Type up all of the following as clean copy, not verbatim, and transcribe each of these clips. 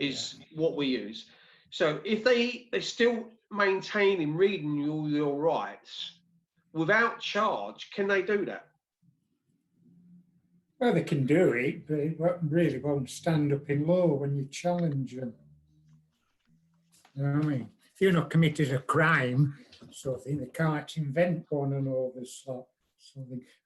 is what we use. So if they're still maintaining reading all your rights without charge, can they do that? Well, they can do it, but it really won't stand up in law when you challenge them. You know what I mean? If you're not committed a crime, sort of thing, they can't invent one and all this lot.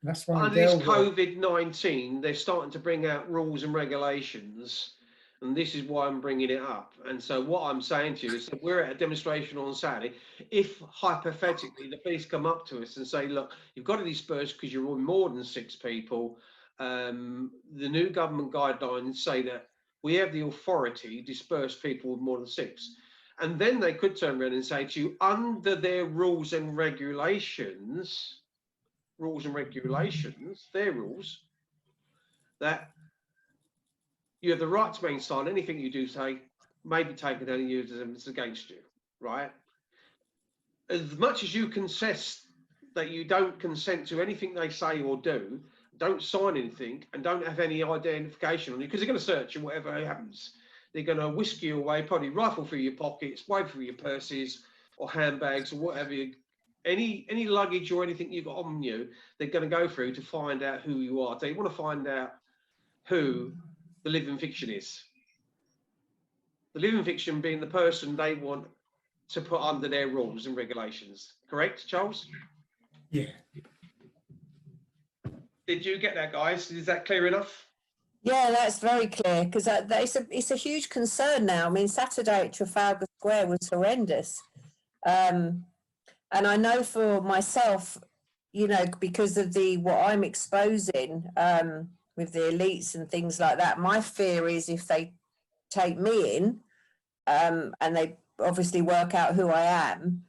That's why. Under this COVID-19, they're starting to bring out rules and regulations, and this is why I'm bringing it up. And so what I'm saying to you is that we're at a demonstration on Saturday. If hypothetically the police come up to us and say, look, you've got to disperse because you're on more than 6 people, the new government guidelines say that we have the authority to disperse people with more than 6. And then they could turn around and say to you, under their rules and regulations, their rules, that you have the right to remain silent. Anything you do say may be taken down and used as against you, right? As much as you consent that you don't consent to anything they say or do, don't sign anything and don't have any identification on you, because they're going to search you whatever happens. They're going to whisk you away, probably rifle through your pockets, wave through your purses or handbags or whatever any luggage or anything you've got on you, they're going to go through to find out who you are. They want to find out who the living fiction is. The living fiction being the person they want to put under their rules and regulations. Correct, Charles? Yeah. Did you get that, guys? Is that clear enough? Yeah, that's very clear, because it's a huge concern now. I mean, Saturday at Trafalgar Square was horrendous. And I know for myself, you know, because of what I'm exposing with the elites and things like that, my fear is if they take me in and they obviously work out who I am,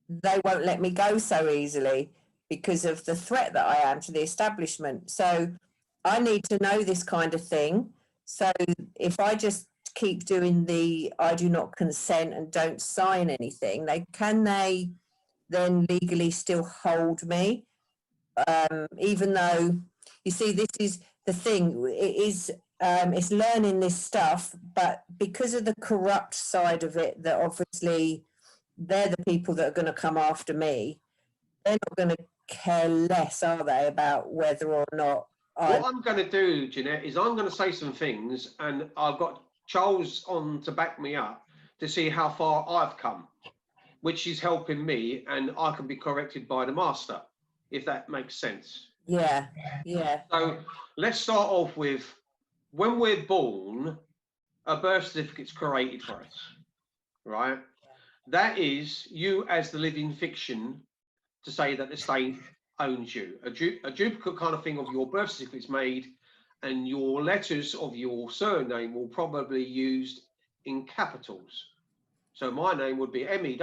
they won't let me go so easily because of the threat that I am to the establishment. So I need to know this kind of thing. So if I just keep doing I do not consent and don't sign anything, can they then legally still hold me, even though, you see, this is the thing, it's learning this stuff, but because of the corrupt side of it, that obviously they're the people that are going to come after me, they're not going to care less, are they, about whether or not what I'm going to do, Jeanette, is I'm going to say some things, and I've got Charles on to back me up to see how far I've come, which is helping me, and I can be corrected by the master, if that makes sense. Yeah, yeah. So let's start off with, when we're born, a birth certificate's created for us, right? That is you as the living fiction to say that the state owns you. A duplicate kind of thing of your birth certificate is made, and your letters of your surname will probably be used in capitals. So my name would be MERRITT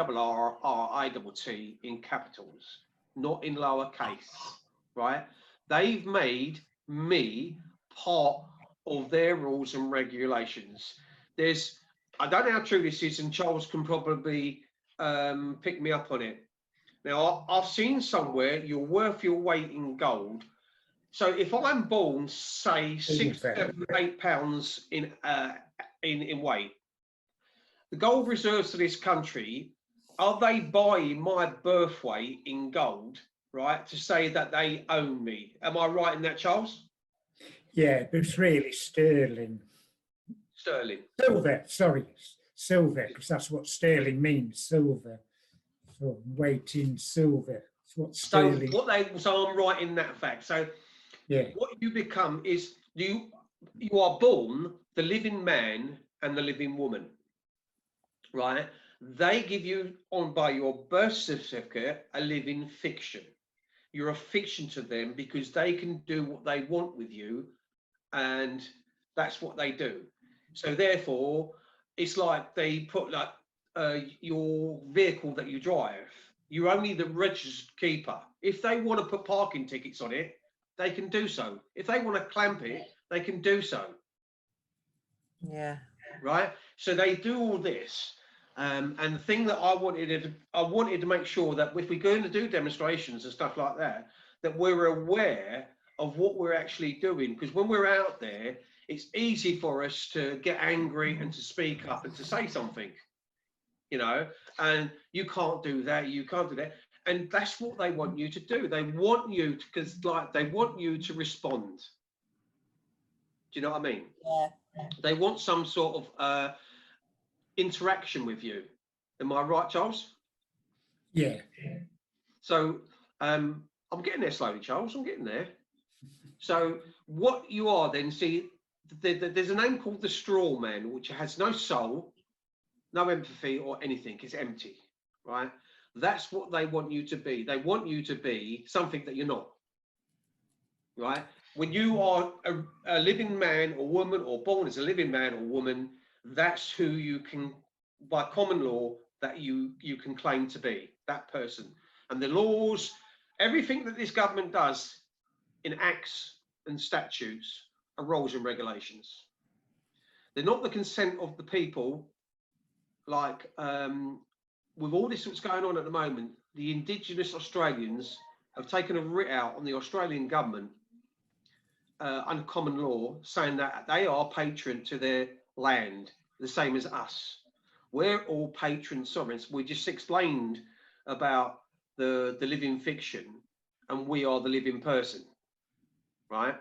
in capitals, not in lowercase, right? They've made me part of their rules and regulations. I don't know how true this is, and Charles can probably pick me up on it. Now, I've seen somewhere you're worth your weight in gold. So if I'm born, say, 6, 7, 8 pounds in weight, the gold reserves to this country, are they buying my birth weight in gold, right, to say that they own me? Am I right in that, Charles? Yeah, but it's really sterling. Sterling. Silver, sorry, silver, because that's what sterling means, silver. So weight in silver. That's what sterling. So I'm right in that fact. So yeah, what you become is you are born the living man and the living woman, right? They give you by your birth certificate a living fiction. You're a fiction to them because they can do what they want with you, and that's what they do. So therefore, it's like they put like your vehicle that you drive, you're only the registered keeper. If they want to put parking tickets on it, they can do so. If they want to clamp it, they can do so. Yeah. Right. So they do all this. And the thing that I wanted to make sure that if we're going to do demonstrations and stuff like that, that we're aware of what we're actually doing. Because when we're out there, it's easy for us to get angry and to speak up and to say something, you know, and you can't do that, you can't do that. And that's what they want you to do. They want you to, because like they want you to respond. Do you know what I mean? Yeah. They want some sort of interaction with you. Am I right, Charles? Yeah. So I'm getting there slowly, Charles. I'm getting there. So what you are then, see, there's a name called the straw man, which has no soul, no empathy or anything. It's empty, right? That's what they want you to be. They want you to be something that you're not, right? When you are a living man or woman, or born as a living man or woman, that's who you can, by common law, that you can claim to be, that person. And the laws, everything that this government does in acts and statutes are rules and regulations. They're not the consent of the people, like with all this that's going on at the moment, the Indigenous Australians have taken a writ out on the Australian government under common law, saying that they are patron to their land, the same as us. We're all patron sovereigns. We just explained about the living fiction, and we are the living person, right?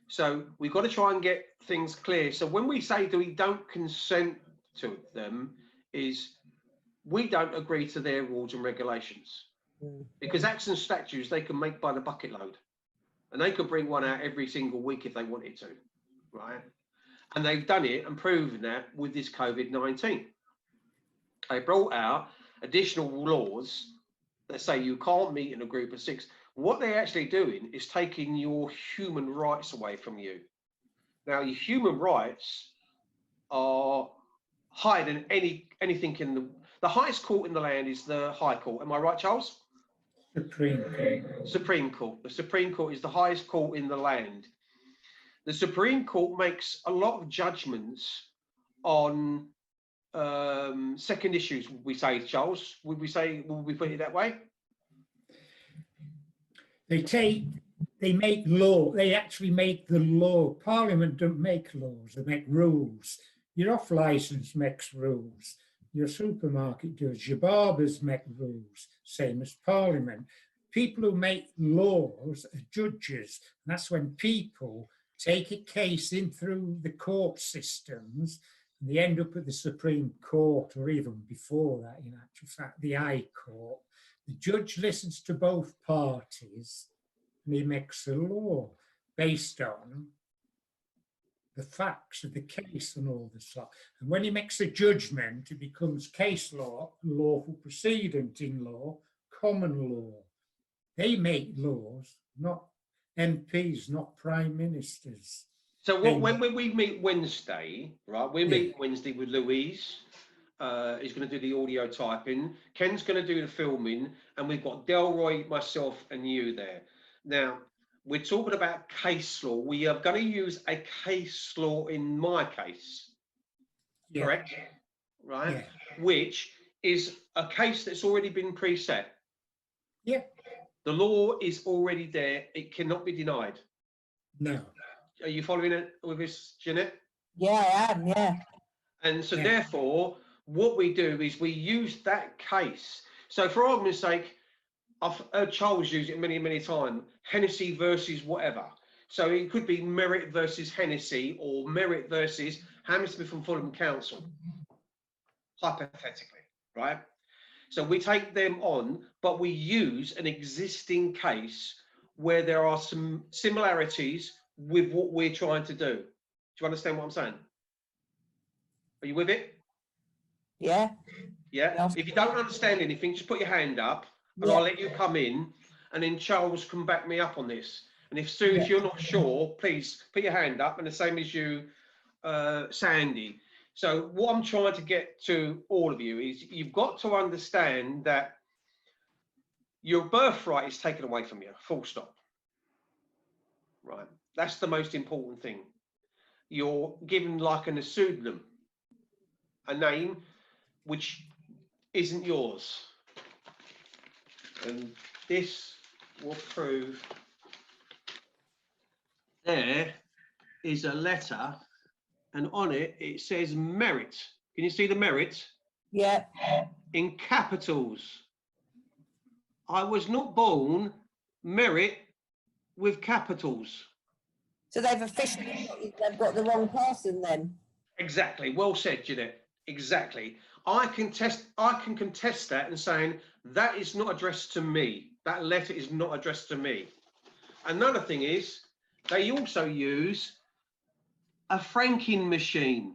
So we've got to try and get things clear. So when we say that we don't consent to them, is we don't agree to their rules and regulations. Because acts and statutes they can make by the bucket load. And they could bring one out every single week if they wanted to, right? And they've done it and proven that with this COVID-19. They brought out additional laws that say you can't meet in a group of 6. What they're actually doing is taking your human rights away from you. Now, your human rights are higher than anything in the highest court in the land is the High Court. Am I right, Charles? Supreme Court. Supreme Court. The Supreme Court is the highest court in the land. The Supreme Court makes a lot of judgments on second issues, would we say, Charles? Would we put it that way? They make law, they actually make the law. Parliament don't make laws, they make rules. Your off licence makes rules. Your supermarket does, your barbers make rules, same as Parliament. People who make laws are judges. And that's when people take a case in through the court systems and they end up at the Supreme Court, or even before that, in actual fact, the High Court. The judge listens to both parties and he makes a law based on the facts of the case and all this lot. And when he makes a judgment, it becomes case law, lawful precedent in law, common law. They make laws, not MPs, not prime ministers. So when we meet Wednesday, right, we meet Wednesday with Louise. He's going to do the audio typing. Ken's going to do the filming. And we've got Delroy, myself and you there. Now, we're talking about case law. We are going to use a case law in my case, correct? Right? Yeah. Which is a case that's already been preset. Yeah. The law is already there. It cannot be denied. No. Are you following it with this, Jeanette? Yeah, I am, yeah. And so therefore, what we do is we use that case. So for argument's sake, I've heard Charles use it many, many times, Hennessy versus whatever. So it could be Merritt versus Hennessy or Merritt versus Hammersmith and Fulham Council, hypothetically, right? So we take them on, but we use an existing case where there are some similarities with what we're trying to do. Do you understand what I'm saying? Are you with it? Yeah. Yeah. If you don't understand anything, just put your hand up and I'll let you come in, and then Charles can back me up on this. And if Sue, if you're not sure, please put your hand up, and the same as you, Sandy. So what I'm trying to get to all of you is you've got to understand that your birthright is taken away from you, full stop. Right? That's the most important thing. You're given like a pseudonym, a name which isn't yours. And this will prove there is a letter, and on it, it says Merritt. Can you see the Merritt? Yeah. In capitals. I was not born Merritt with capitals. So they've got the wrong person then. Exactly. Well said, Jeanette. Exactly. I can contest that and saying that is not addressed to me. That letter is not addressed to me. Another thing is they also use a franking machine.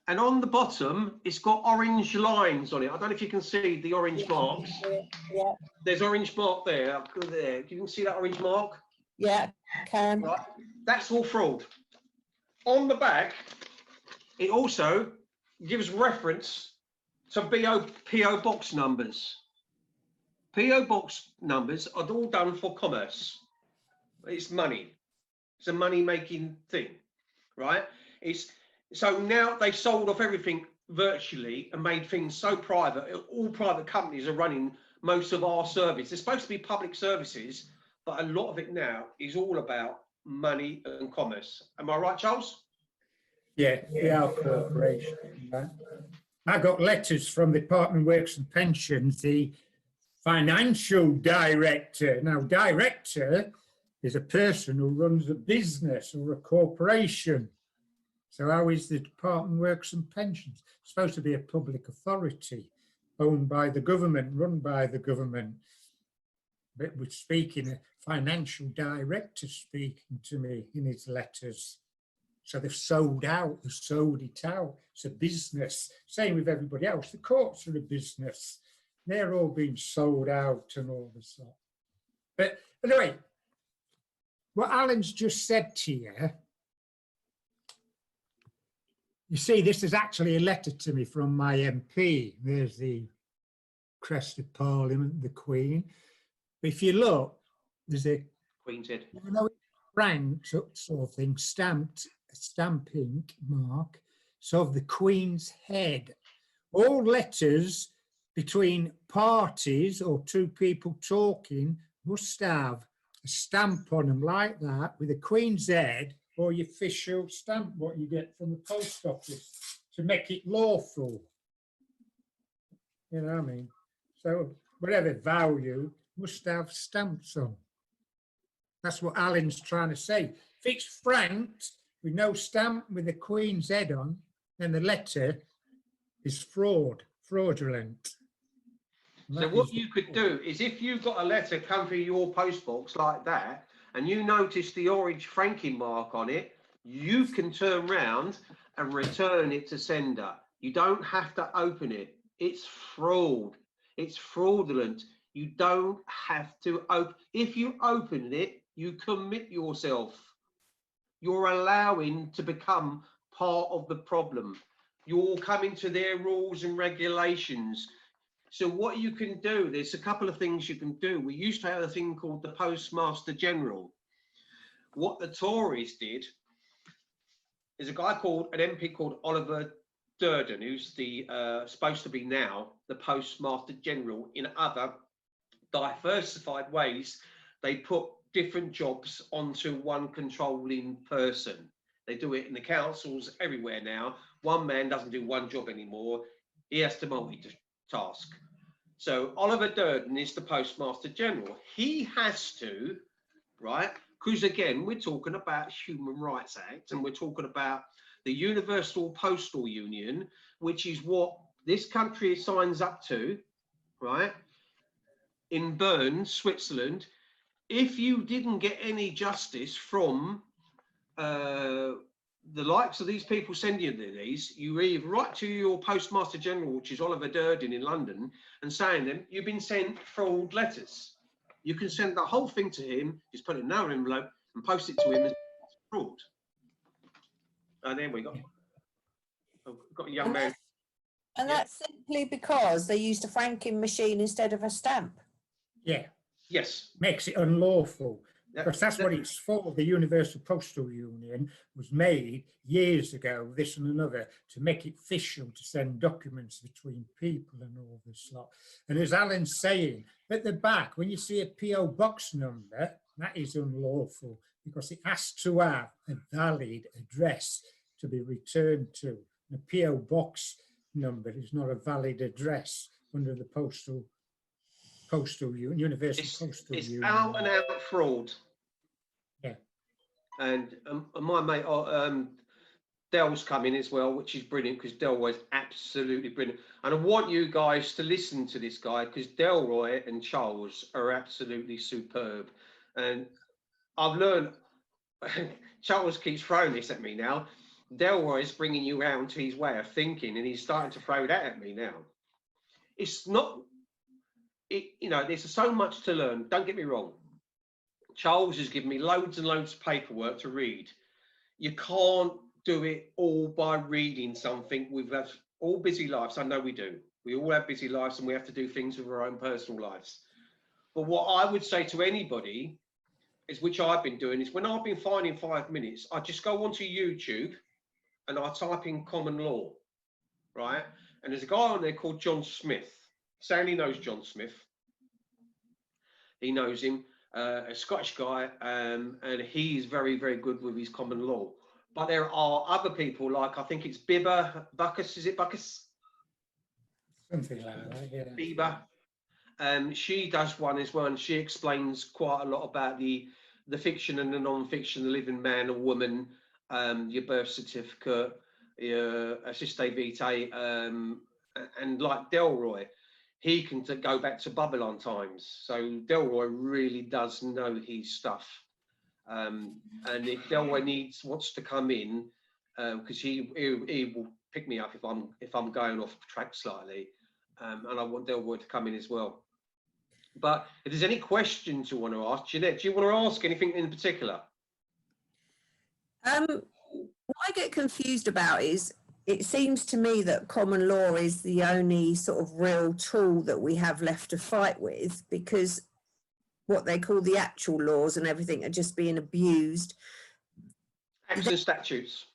And on the bottom, it's got orange lines on it. I don't know if you can see the orange marks. Yeah. There's orange mark there. There. You can see that orange mark? Yeah, can. Right. That's all fraud. On the back, it also gives reference to PO box numbers. PO box numbers are all done for commerce. It's money. It's a money-making thing, right? So now they've sold off everything virtually and made things so private. All private companies are running most of our service. They're supposed to be public services, but a lot of it now is all about money and commerce. Am I right, Charles? Yeah, we are corporation. Right? I got letters from the Department of Works and Pensions, the financial director. Now, director is a person who runs a business or a corporation. So how is the Department of Works and Pensions? It's supposed to be a public authority owned by the government, run by the government. But we're speaking, a financial director speaking to me in his letters. So they've sold out, they've sold it out. It's a business. Same with everybody else. The courts are a business. They're all being sold out and all this stuff. But anyway, what Alan's just said to you, you see, this is actually a letter to me from my MP. There's the crest of Parliament, the Queen. But if you look, there's a Queen's head. frank sort of thing, stamping mark, so of the Queen's head. All letters between parties or two people talking must have a stamp on them like that with a Queen's head, or your official stamp, what you get from the post office, to make it lawful. You know what I mean? So whatever value must have stamps on. That's what Alan's trying to say. If it's franked with no stamp with the Queen's head on, then the letter is fraudulent. So what you could do is, if you've got a letter come through your postbox like that, and you notice the orange franking mark on it, you can turn round and return it to sender. You don't have to open it. It's fraud. It's fraudulent. You don't have to open. If you open it, you commit yourself. You're allowing to become part of the problem. You're coming to their rules and regulations. So what you can do, there's a couple of things you can do. We used to have a thing called the Postmaster General. What the Tories did is an MP called Oliver Durden, who's the supposed to be now the Postmaster General. In other diversified ways, they put different jobs onto one controlling person. They do it in the councils everywhere now. One man doesn't do one job anymore. He has to multitask. So Oliver Durden is the Postmaster General. He has to, right? Because again, we're talking about Human Rights Act, and we're talking about the Universal Postal Union, which is what this country signs up to, right? In Bern, Switzerland. If you didn't get any justice from the likes of these people sending you these, you either write to your Postmaster General, which is Oliver Durden in London, and saying them, you've been sent fraud letters. You can send the whole thing to him, just put it in another envelope and post it to him as fraud. And then we got a young man. And that's simply because they used a franking machine instead of a stamp. Yeah. Yes. Makes it unlawful. Because that's what it's for. The Universal Postal Union was made years ago, this and another, to make it official to send documents between people and all this lot. And as Alan's saying, at the back, when you see a PO box number, That is unlawful because it has to have a valid address to be returned to. A PO box number is not a valid address under the Universal Postal It's Union. out and out fraud. Yeah. And my mate, Del's come in as well, which is brilliant because Delroy is absolutely brilliant. And I want you guys to listen to this guy because Delroy and Charles are absolutely superb. And I've learned, Charles keeps throwing this at me now. Delroy is bringing you around to his way of thinking and he's starting to throw that at me now. It's not, there's so much to learn. Don't get me wrong. Charles has given me loads and loads of paperwork to read. You can't do it all by reading something. We've got all busy lives. I know we do. We all have busy lives and we have to do things with our own personal lives. But what I would say to anybody is, which I've been doing, is when I've been finding 5 minutes, I just go onto YouTube and I type in common law, right? And there's a guy on there called John Smith. Sandy knows John Smith. He knows him, a Scottish guy, and he is very, very good with his common law. But there are other people, like I think it's Bibber Buckus, is it Buckus? Something like that, yeah. Bieber. She does one as well, and she explains quite a lot about the fiction and the non-fiction, the living man or woman, your birth certificate, your assiste vitae, and like Delroy, he can go back to Babylon times. So Delroy really does know his stuff. And if Delroy wants to come in, because he will pick me up if I'm going off track slightly, and I want Delroy to come in as well. But if there's any questions you want to ask, Jeanette, do you want to ask anything in particular? What I get confused about is, it seems to me that common law is the only sort of real tool that we have left to fight with, because what they call the actual laws and everything are just being abused. Acts and statutes.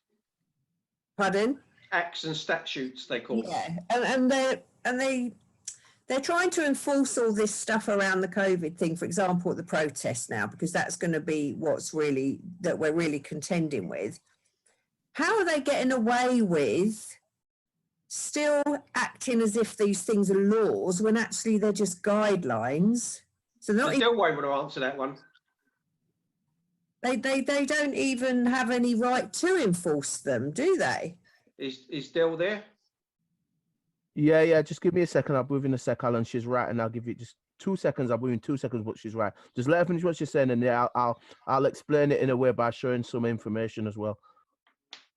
Pardon? Acts and statutes, they call them. Yeah, and they're trying to enforce all this stuff around the COVID thing, for example, at the protests now, because that's going to be that we're really contending with. How are they getting away with still acting as if these things are laws when actually they're just guidelines? So they're not There's no way to answer that one. They don't even have any right to enforce them, do they? Is Del there? Yeah. Just give me a second. I'll move in a sec, Alan. She's right, and I'll give you just 2 seconds. I'll move in 2 seconds, but she's right. Just let her finish what she's saying, and yeah, I'll explain it in a way by showing some information as well.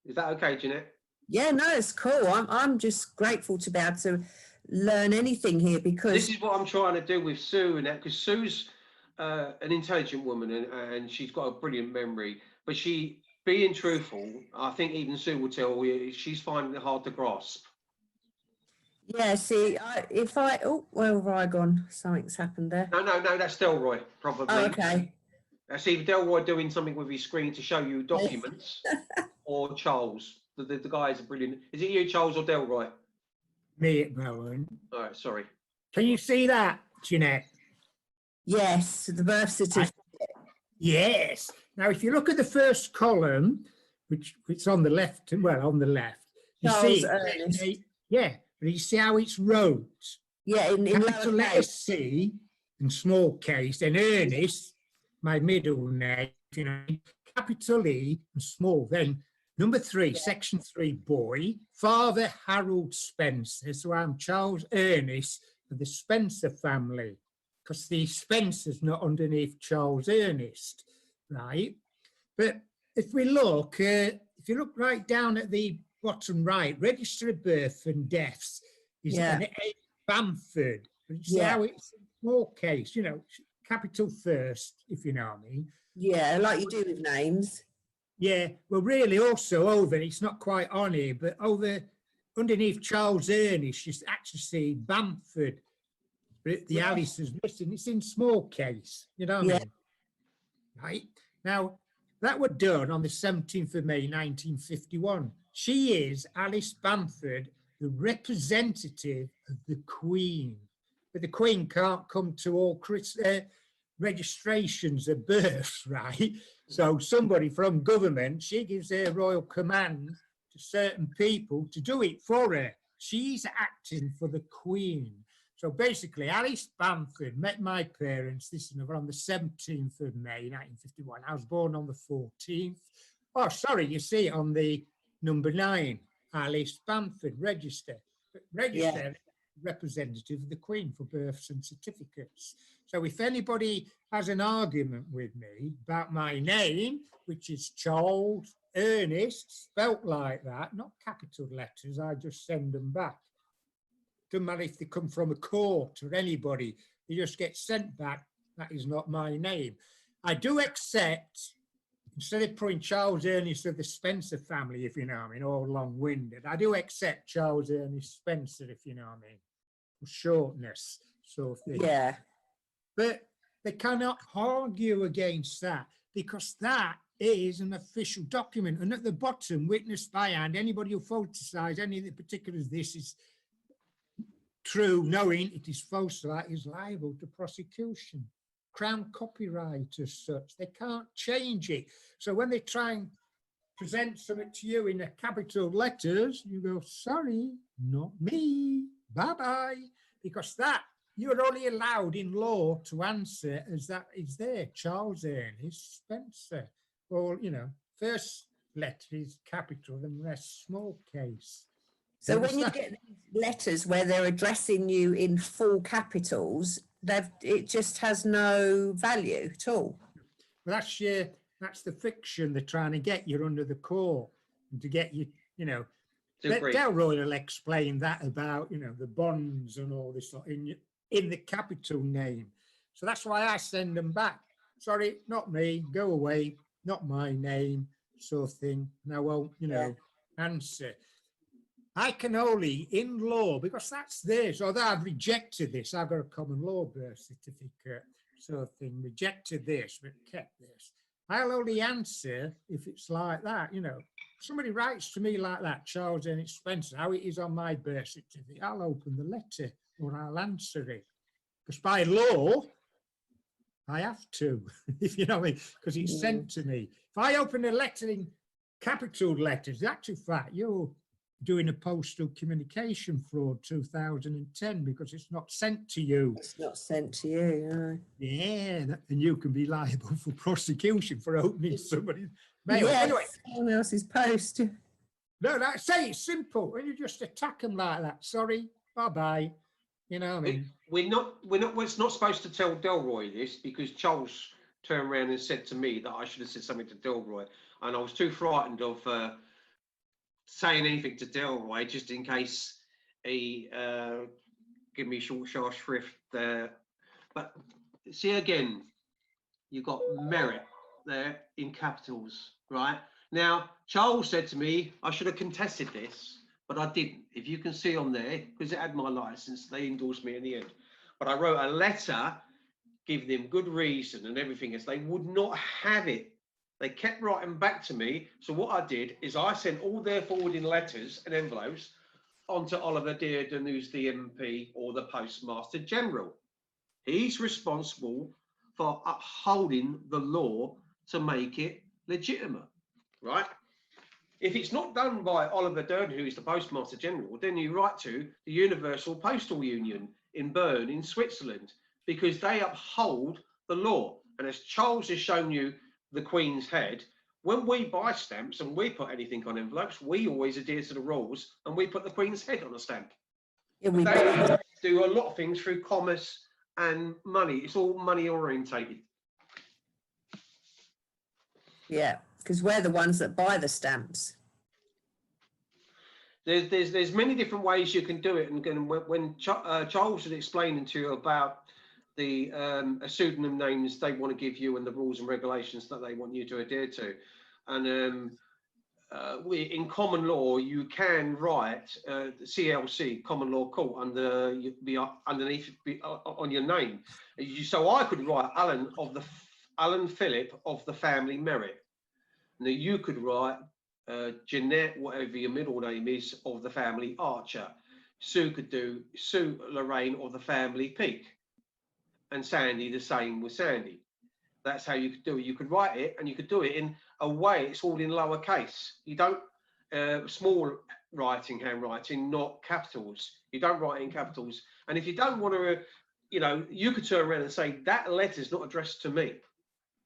Is that okay, Jeanette? Yeah, no, it's cool. I'm just grateful to be able to learn anything here, because This is what I'm trying to do with Sue, and that because Sue's an intelligent woman and she's got a brilliant memory, but she, being truthful, I think even Sue will tell you she's finding it hard to grasp. yeah, see, where have I gone? Something's happened there. No, that's Delroy, probably. Oh, okay. That's either Delroy doing something with his screen to show you documents, or Charles. The guys are brilliant. Is it you, Charles, or Delroy? Me at the moment. All right, sorry. Can you see that, Jeanette? Yes, the birth certificate. Yes. Now, if you look at the first column, which it's on the left, you Charles see, Ernest. but you see how it's wrote. Yeah, in Capital letter lowercase. C and small case, and Ernest, my middle name, capital E and small. Then number 3, section 3, boy, Father Harold Spencer. So I'm Charles Ernest of the Spencer family, because the Spencer's not underneath Charles Ernest, right? But if we look, if you look right down at the bottom right, register of birth and deaths is an A. Bamford. But you see how it's a small case, capital first, if you know what I mean. Yeah, like you do with names. Yeah, well, really also over, it's not quite on here, but over underneath Charles Ernest, you actually see Bamford. But the Alice is missing. It's in small case, you know what I mean? Right. Now, that was done on the 17th of May, 1951. She is, Alice Bamford, the representative of the Queen. But the Queen can't come to all registrations of births, right? So somebody from government, she gives her royal command to certain people to do it for her. She's acting for the Queen. So basically, Alice Bamford met my parents this on the 17th of May, 1951. I was born on the 14th. Oh, sorry, you see it on the number 9, Alice Bamford register. Register representative of the Queen for births and certificates. So if anybody has an argument with me about my name, which is Charles Ernest, spelt like that, not capital letters, I just send them back. Doesn't matter if they come from a court or anybody, they just get sent back. That is not my name. I do accept, instead of putting Charles Ernest of the Spencer family, if you know what I mean, all long-winded, I do accept Charles Ernest Spencer, if you know what I mean, for shortness, sort of thing. Yeah. But they cannot argue against that, because that is an official document. And at the bottom, witnessed by hand, anybody who falsifies any of the particulars, this is true, knowing it is false, that is liable to prosecution. Crown copyright as such, they can't change it. So when they try and present something to you in a capital letters, you go, sorry, not me, bye-bye, because that you're only allowed in law to answer as that is there, Charles Ernest Spencer. Or, you know, first letter is capital and rest small case. So when you get these letters where they're addressing you in full capitals, it just has no value at all. Well, that's the fiction they're trying to get you under the court, and to get you, you know, Delroy will explain that about, you know, the bonds and all this in the capital name. So that's why I send them back. Sorry, not me, go away, not my name, sort of thing. And I won't, you know, answer. I can only, in law, because that's theirs, although I've rejected this, I've got a common law birth certificate, sort of thing, rejected this, but kept this. I'll only answer if it's like that, you know. Somebody writes to me like that, Charles Ernest Spencer, how it is on my birth certificate, I'll open the letter or I'll answer it. Because by law, I have to, if you know what I mean, because it's sent to me. If I open a letter in capital letters, the actual fact, you're doing a postal communication fraud 2010 because it's not sent to you. It's not sent to you, no. Yeah, and you can be liable for prosecution for opening somebody's mail. Yes, Anyway, someone else's post. no, say it's simple. When you just attack them like that, sorry, bye-bye. You know what I mean? It's not supposed to tell Delroy this, because Charles turned around and said to me that I should have said something to Delroy, and I was too frightened of saying anything to Delroy just in case he give me short shrift there. But see, again, you've got Merritt there in capitals, right? Now, Charles said to me I should have contested this, but I didn't. If you can see on there, because it had my license, they endorsed me in the end. But I wrote a letter giving them good reason and everything else. They would not have it. They kept writing back to me. So what I did is I sent all their forwarding letters and envelopes onto Oliver Dearden, who's the MP or the Postmaster General. He's responsible for upholding the law to make it legitimate, right? If it's not done by Oliver Dearden, who is the Postmaster General, then you write to the Universal Postal Union in Bern in Switzerland, because they uphold the law. And as Charles has shown you the Queen's head, when we buy stamps and we put anything on envelopes, we always adhere to the rules and we put the Queen's head on a stamp. Yeah, They do a lot of things through commerce and money. It's all money orientated. Yeah, because we're the ones that buy the stamps. There's many different ways you can do it, and when Charles was explaining to you about the pseudonym names they want to give you and the rules and regulations that they want you to adhere to, and in common law you can write CLC, common law court, underneath on your name. So I could write Alan Philip of the family Merritt. Now you could write Jeanette, whatever your middle name is, of the family Archer. Sue could do Sue Lorraine of the family Peak. and Sandy the same with Sandy. That's how you could do it. You could write it, and you could do it in a way. It's all in lowercase. You don't small writing, handwriting, not capitals. You don't write in capitals. And if you don't want to, you know, you could turn around and say that letter's not addressed to me.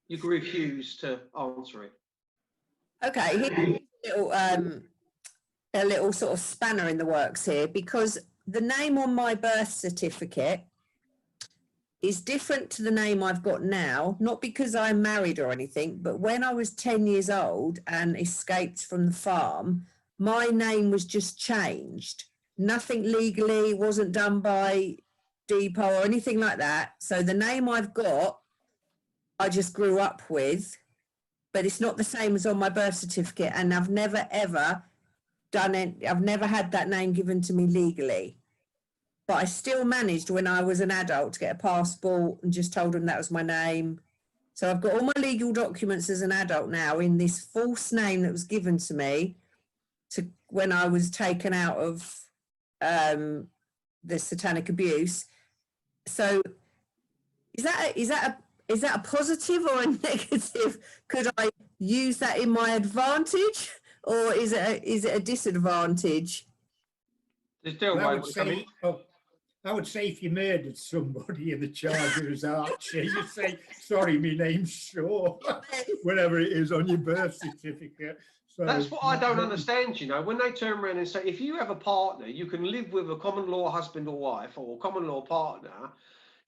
You could refuse to answer it. Okay, here's a little sort of spanner in the works here, because the name on my birth certificate is different to the name I've got now, not because I'm married or anything, but when I was 10 years old and escaped from the farm, my name was just changed. Nothing legally, wasn't done by Depot or anything like that. So the name I've got, I just grew up with, but it's not the same as on my birth certificate. And I've never, ever done it. I've never had that name given to me legally. But I still managed when I was an adult to get a passport and just told them that was my name. So I've got all my legal documents as an adult now in this false name that was given to me to when I was taken out of the satanic abuse. So is that a positive or a negative? Could I use that in my advantage, or is it a disadvantage? There's still I way would to say, come in. I would say if you murdered somebody and the charger is Archie, you say, sorry, my name's Shaw, whatever it is on your birth certificate. So That's what I don't understand, you know, when they turn around and say, if you have a partner, you can live with a common law husband or wife or common law partner.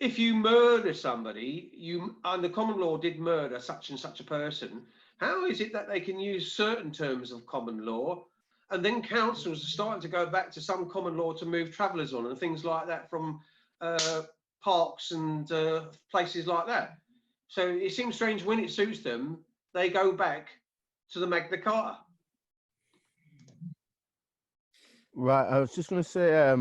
If you murder somebody, and the common law did murder such and such a person, how is it that they can use certain terms of common law? And then councils are starting to go back to some common law to move travellers on and things like that from parks and places like that. So it seems strange when it suits them, they go back to the Magna Carta. Right, I was just going to say,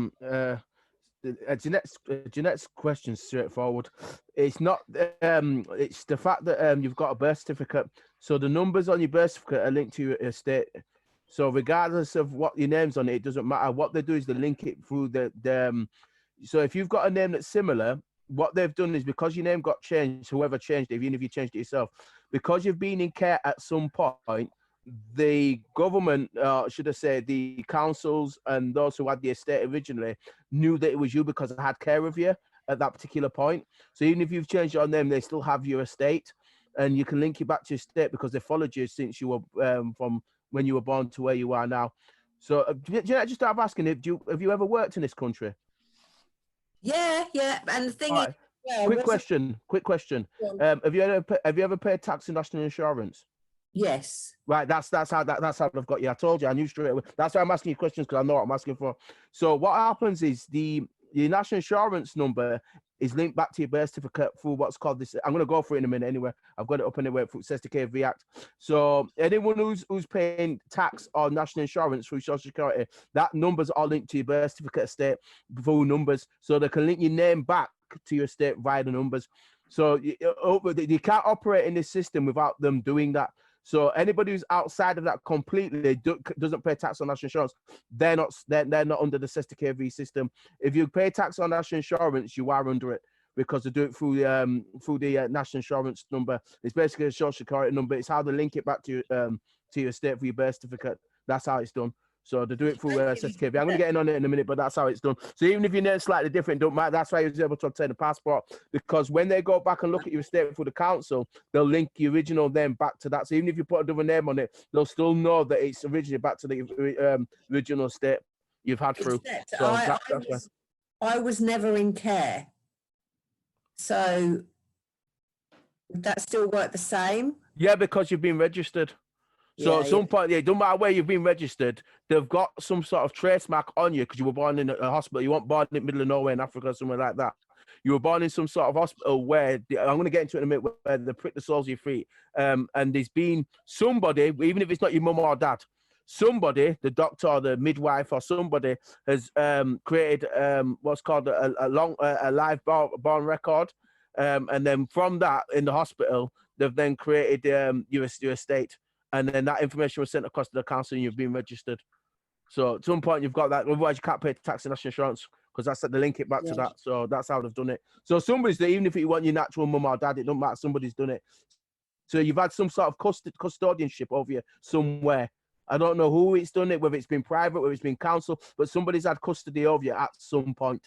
Jeanette's question is straightforward. It's not. It's the fact that you've got a birth certificate, so the numbers on your birth certificate are linked to your estate. So regardless of what your name's on it, it doesn't matter. What they do is they link it through the. So if you've got a name that's similar, what they've done is because your name got changed, whoever changed it, even if you changed it yourself, because you've been in care at some point, the government, should I say, the councils and those who had the estate originally knew that it was you because they had care of you at that particular point. So even if you've changed your name, they still have your estate, and you can link it back to your estate because they followed you since you were from when you were born to where you are now. So, just start asking, have you ever worked in this country? Yeah. And the thing All is, right. yeah, Quick question. Yeah. Have you ever paid tax and national insurance? yes. Right, that's how I've got you. I told you, I knew straight away. That's why I'm asking you questions, because I know what I'm asking for. So what happens is the national insurance number is linked back to your birth certificate through what's called this. I'm going to go for it in a minute anyway. I've got it up anyway. It says the KV Act. So anyone who's paying tax or national insurance through Social Security, that numbers are linked to your birth certificate estate through numbers, so they can link your name back to your estate via the numbers. So you can't operate in this system without them doing that. So anybody who's outside of that completely doesn't pay tax on national insurance, they're not under the SESTA KV system. If you pay tax on national insurance, you are under it, because they do it through the national insurance number. It's basically a social security number. It's how they link it back to your estate for your birth certificate. That's how it's done. So they do it through SESTA KV. I'm going to get in on it in a minute, but that's how it's done. So even if your name's slightly different, don't matter. That's why he was able to obtain a passport, because when they go back and look at your estate for the council, they'll link the original name back to that. So even if you put a different name on it, they'll still know that it's originally back to the original estate you've had through. Except So I was never in care. So would that still work the same? yeah, because you've been registered. So at some point, it don't matter where you've been registered, they've got some sort of trace mark on you because you were born in a hospital. You weren't born in the middle of nowhere in Africa or somewhere like that. You were born in some sort of hospital where, I'm going to get into it in a minute, where they prick the soles of your feet. And there's been somebody, even if it's not your mum or dad, somebody, the doctor or the midwife or somebody, has created what's called a live born record. And then from that, in the hospital, they've then created your estate. And then that information was sent across to the council and you've been registered. So at some point you've got that. Otherwise you can't pay tax and national insurance because that's they link it back to Yeah. that. So that's how they've done it. So somebody's there, even if you want your natural mum or dad, it don't matter. Somebody's done it. So you've had some sort of custodianship over you somewhere. I don't know who it's done it, whether it's been private, whether it's been council, but somebody's had custody of you at some point.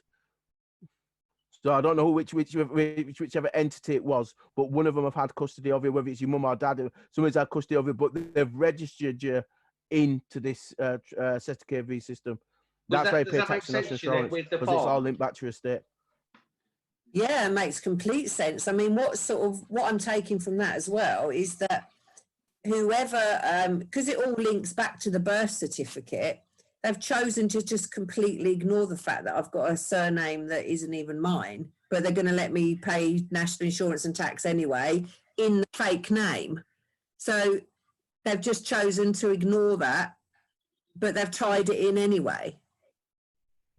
So I don't know whichever entity it was, but one of them have had custody of you, whether it's your mum or dad. Somebody's had custody of you, but they've registered you into this SETI system. That's why you Does pay that make tax and national sense to you then insurance, with the because it's all farm? linked back to your estate. Yeah, it makes complete sense. I mean, what I'm taking from that as well is that whoever, because it all links back to the birth certificate, they've chosen to just completely ignore the fact that I've got a surname that isn't even mine, but they're going to let me pay national insurance and tax anyway in the fake name. So they've just chosen to ignore that, but they've tied it in anyway.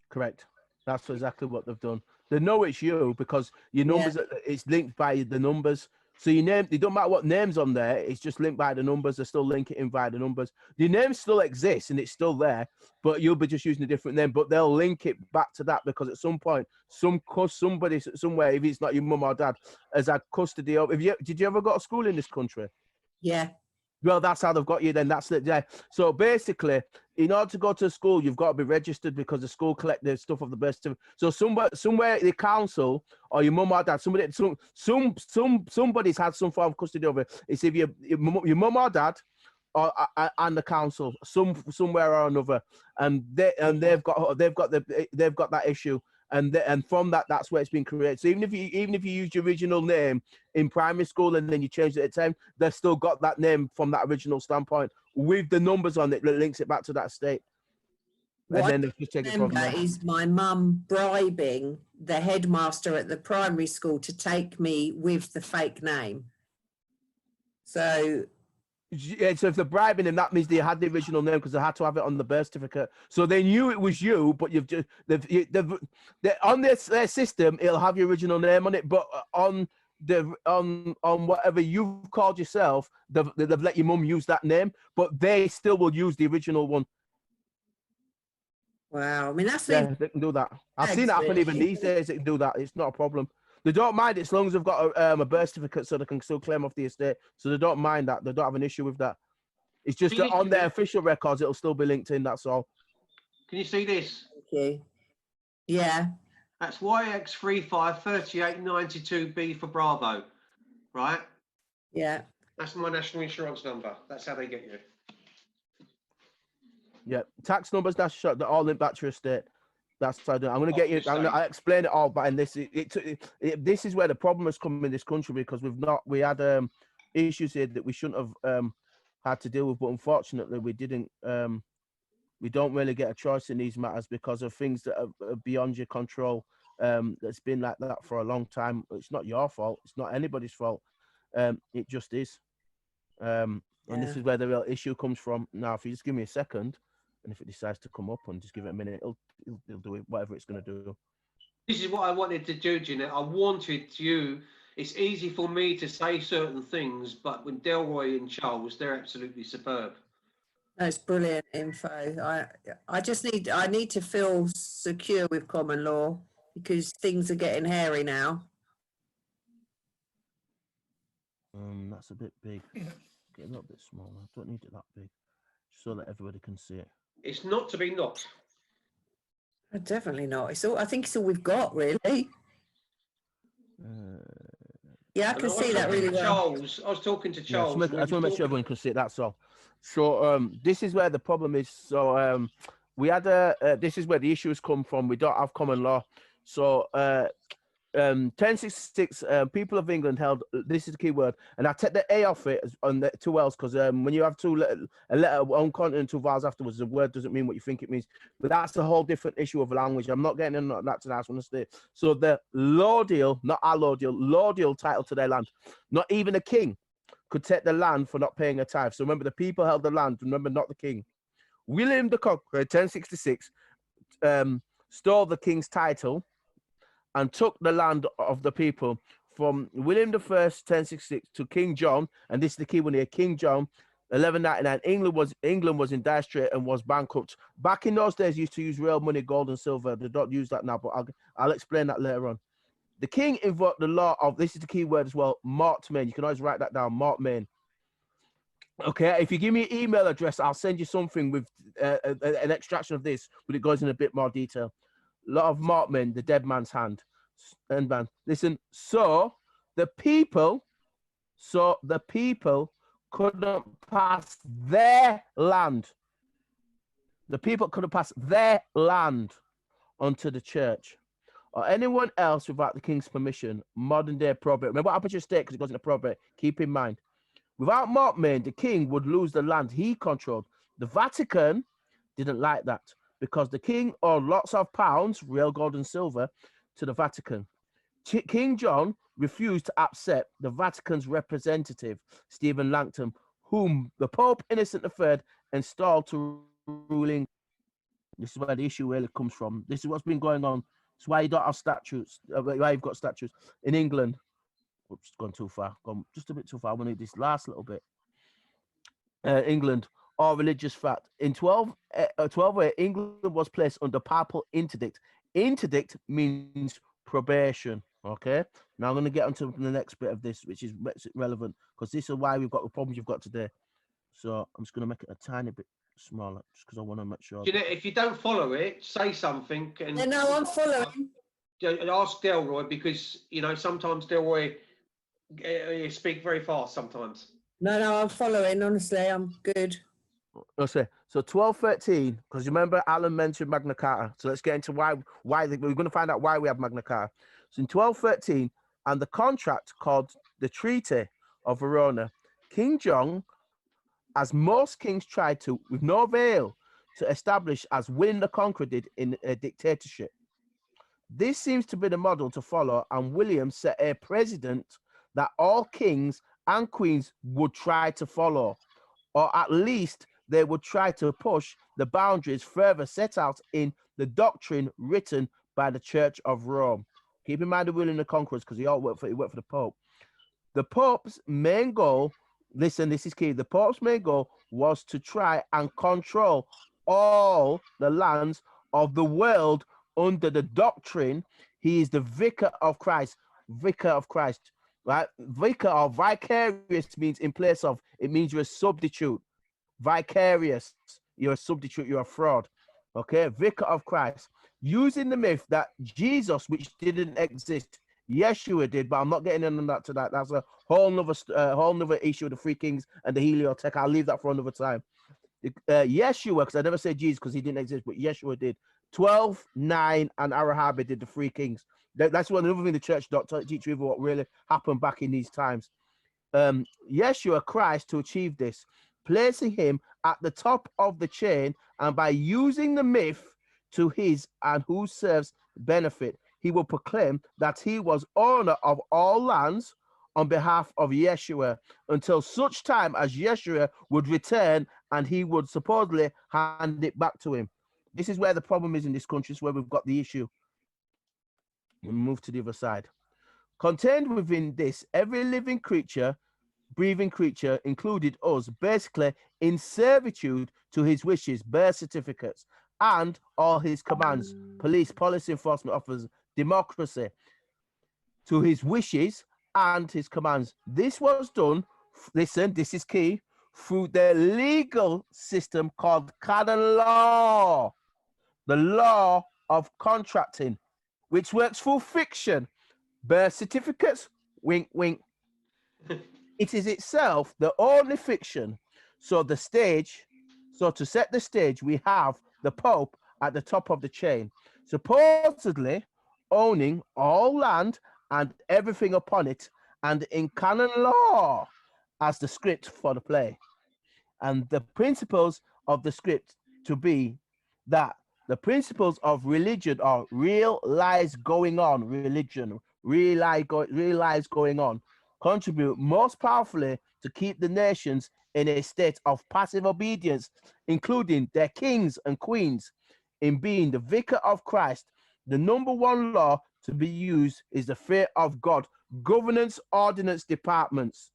Correct. That's exactly what they've done. They know it's you because your numbers, it's linked by the numbers. So your name, it don't matter what name's on there, it's just linked by the numbers. They still link it in via the numbers. The name still exists and it's still there, but you'll be just using a different name. But they'll link it back to that because at some point, somebody somewhere, if it's not your mum or dad, has had custody of. Did you ever go to school in this country? Yeah. Well, that's how they've got you then. That's it. Yeah. So basically, in order to go to school, you've got to be registered because the school collect the stuff of the birth certificate. So somewhere the council or your mum or dad, somebody's had some form of custody of it. It's if your mum or dad or and the council, somewhere or another, and they've got that issue. And from that's where it's been created. So even if you use your original name in primary school and then you change it at 10, they've still got that name from that original standpoint with the numbers on it that links it back to that state. And What then they just take it from there. is my mum bribing the headmaster at the primary school to take me with the fake name. So Yeah, so if they're bribing him, that means they had the original name because they had to have it on the birth certificate. So they knew it was you, but on their system, it'll have your original name on it. But on whatever you've called yourself, they've let your mum use that name, but they still will use the original one. wow, I mean that's Yeah, they can do that. I've seen it happen even these days. They can do that. It's not a problem. They don't mind it as long as they've got a birth certificate, so they can still claim off the estate. So they don't mind that. They don't have an issue with that. It's just that on their official records, it'll still be linked in. That's all. Can you see this? Thank you. Yeah. That's YX353892B for Bravo, right? Yeah. That's my national insurance number. That's how they get you. Yeah, tax numbers, that's shut. They're all linked back to your estate. That's how I do. I'm going to get you. I explain it all, but and this is where the problem has come in this country because we had issues here that we shouldn't have had to deal with, but unfortunately we didn't. We don't really get a choice in these matters because of things that are beyond your control. That's been like that for a long time. It's not your fault. It's not anybody's fault. It just is. And this is where the real issue comes from. Now, if you just give me a second, and if it decides to come up and just give it a minute, it'll do it, whatever it's going to do. This is what I wanted to do, Jeanette. I wanted you. It's easy for me to say certain things, but when Delroy and Charles, they're absolutely superb. That's brilliant info. I need to feel secure with common law because things are getting hairy now. That's a bit big. Get a little bit smaller. I don't need it that big, just so that everybody can see it. It's not to be not. Definitely not. I think it's all we've got, really. Yeah, I can see that really well. Charles, I was talking to Charles. Yeah, I just want to make sure everyone can see it. That's all. So this is where the problem is. So we had this is where the issues come from. We don't have common law. So 1066 people of England held, this is the key word, and I take the A off it on the two L's because when you have a letter one consonant, two vowels afterwards, the word doesn't mean what you think it means. But that's a whole different issue of language. I'm not getting into that tonight. I want to stay. So the law deal, not our law deal title to their land, not even a king could take the land for not paying a tithe. So remember, the people held the land. Remember, not the king. William the Conqueror, 1066, stole the king's title and took the land of the people from William I, 1066, to King John, and this is the key one here, King John, 1199. England was in dire strait and was bankrupt. Back in those days, used to use real money, gold and silver. They don't use that now, but I'll explain that later on. The king invoked the law of, this is the key word as well, mortmain. You can always write that down, mortmain. Okay, if you give me an email address, I'll send you something with an extraction of this, but it goes in a bit more detail. Lot of mortmain, the dead man's hand. And man, listen. So the people couldn't pass their land. The people couldn't pass their land onto the church or anyone else without the king's permission. Modern day probate. Remember what happened to your state because it goes into probate. Keep in mind. Without mortmain, the king would lose the land he controlled. The Vatican didn't like that because the king owed lots of pounds, real gold and silver, to the Vatican. King John refused to accept the Vatican's representative, Stephen Langton, whom the Pope Innocent III installed to ruling. This is where the issue really comes from. This is what's been going on. It's why you don't have statutes, why you've got statutes in England. Oops, gone too far. Gone just a bit too far. I want to do this last little bit. England, or religious fact. In 1208, England was placed under papal interdict. Interdict means probation. Okay. Now I'm going to get onto the next bit of this, which is relevant because this is why we've got the problems you've got today. So I'm just going to make it a tiny bit smaller, just because I want to make sure. You know, if you don't follow it, say something. And No, I'm following. ask Delroy because you know sometimes Delroy you speak very fast sometimes. No, I'm following. Honestly, I'm good. Let's say so 1213, because you remember Alan mentioned Magna Carta. So let's get into why we're going to find out why we have Magna Carta. So in 1213, and the contract called the Treaty of Verona, King John, as most kings tried to, with no avail, to establish as William the Conqueror did in a dictatorship. This seems to be the model to follow, and William set a precedent that all kings and queens would try to follow, or at least they would try to push the boundaries further set out in the doctrine written by the Church of Rome. Keep in mind the William the Conqueror, because he worked for the Pope. The Pope's main goal, listen, this is key. The Pope's main goal was to try and control all the lands of the world under the doctrine. He is the vicar of Christ. Vicar of Christ, right? Vicar or vicarious means in place of. It means you're a substitute. Vicarious, you're a substitute, you're a fraud. Okay, vicar of Christ, using the myth that Jesus, which didn't exist, Yeshua did, but I'm not getting into that tonight. That's a whole nother issue of the Three Kings and the Heliotech. I'll leave that for another time. Yeshua, because I never said Jesus because he didn't exist, but Yeshua did. 12, 9, and Arahabi did the Three Kings. That's one another thing the church don't teach you what really happened back in these times. Yeshua Christ to achieve this, placing him at the top of the chain, and by using the myth to his and who serves benefit, he will proclaim that he was owner of all lands on behalf of Yeshua until such time as Yeshua would return and he would supposedly hand it back to him. This is where the problem is in this country. It's where we've got the issue. We'll move to the other side. Contained within this, every living creature, breathing creature, included us, basically in servitude to his wishes, birth certificates, and all his commands, police, policy enforcement officers, democracy, to his wishes and his commands. This was done, listen, this is key, through the legal system called canon law, the law of contracting, which works through fiction, birth certificates, wink, wink. It is itself the only fiction. So to set the stage, we have the Pope at the top of the chain, supposedly owning all land and everything upon it, and in canon law as the script for the play. And the principles of the script to be that the principles of religion are real lies going on, real lies going on, contribute most powerfully to keep the nations in a state of passive obedience, including their kings and queens. In being the vicar of Christ, the number one law to be used is the fear of God. Governance ordinance departments.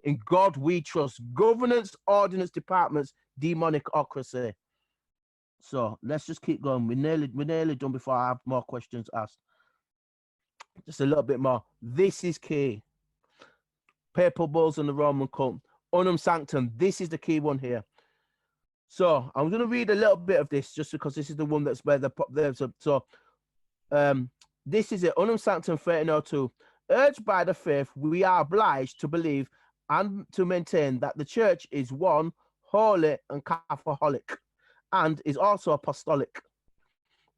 In God we trust. Governance, ordinance, departments, demonicocracy. So let's just keep going. We're nearly done before I have more questions asked. Just a little bit more. This is key. Papal bulls and the Roman cult. Unum sanctum. This is the key one here. So I'm going to read a little bit of this just because this is the one that's where this is it. Unum sanctum 1302. Urged by the faith, we are obliged to believe and to maintain that the church is one, holy and Catholic, and is also apostolic.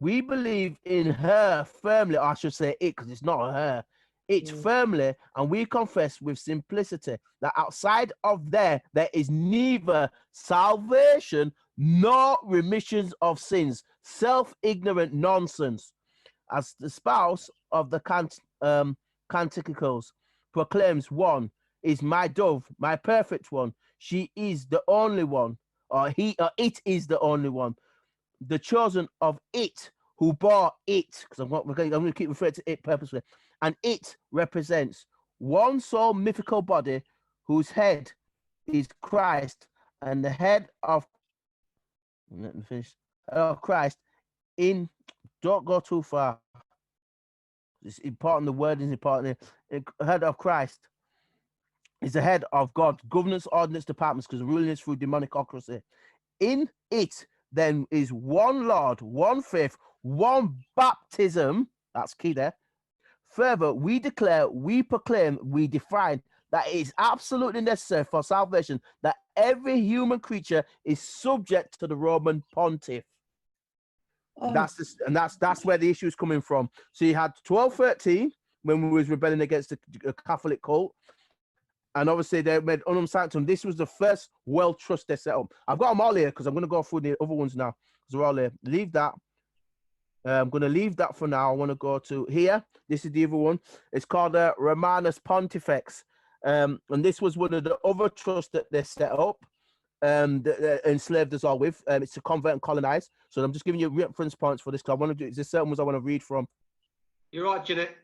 We believe in her firmly, or I should say it because it's not her. It's firmly, and we confess with simplicity that outside of there is neither salvation nor remissions of sins, self-ignorant nonsense. As the spouse of the Canticles proclaims, one is my dove, my perfect one. She is the only one, or it is the only one. The chosen of it, who bore it, because I'm going to keep referring to it purposely, and it represents one sole mythical body whose head is Christ, and the head of Christ in, don't go too far. It's important, the word is important. Head of Christ is the head of God, governance, ordinance, departments, because ruling is through demonicocracy. In it, then, is one Lord, one faith, one baptism. That's key there. Further, we declare, we proclaim, we define that it is absolutely necessary for salvation that every human creature is subject to the Roman pontiff. Oh. That's where the issue is coming from. So you had 1213 when we was rebelling against the Catholic cult, and obviously they made Unum Sanctum. This was the first World Trust they set up. I've got them all here because I'm going to go through the other ones now because they're all here. Leave that. I'm going to leave that for now. I want to go to here. This is the other one. It's called Romanus Pontifex. And this was one of the other trusts that they set up, that enslaved us all with. It's to convert and colonize. So I'm just giving you reference points for this because I want to do. There's certain ones I want to read from. You're right, Jeanette.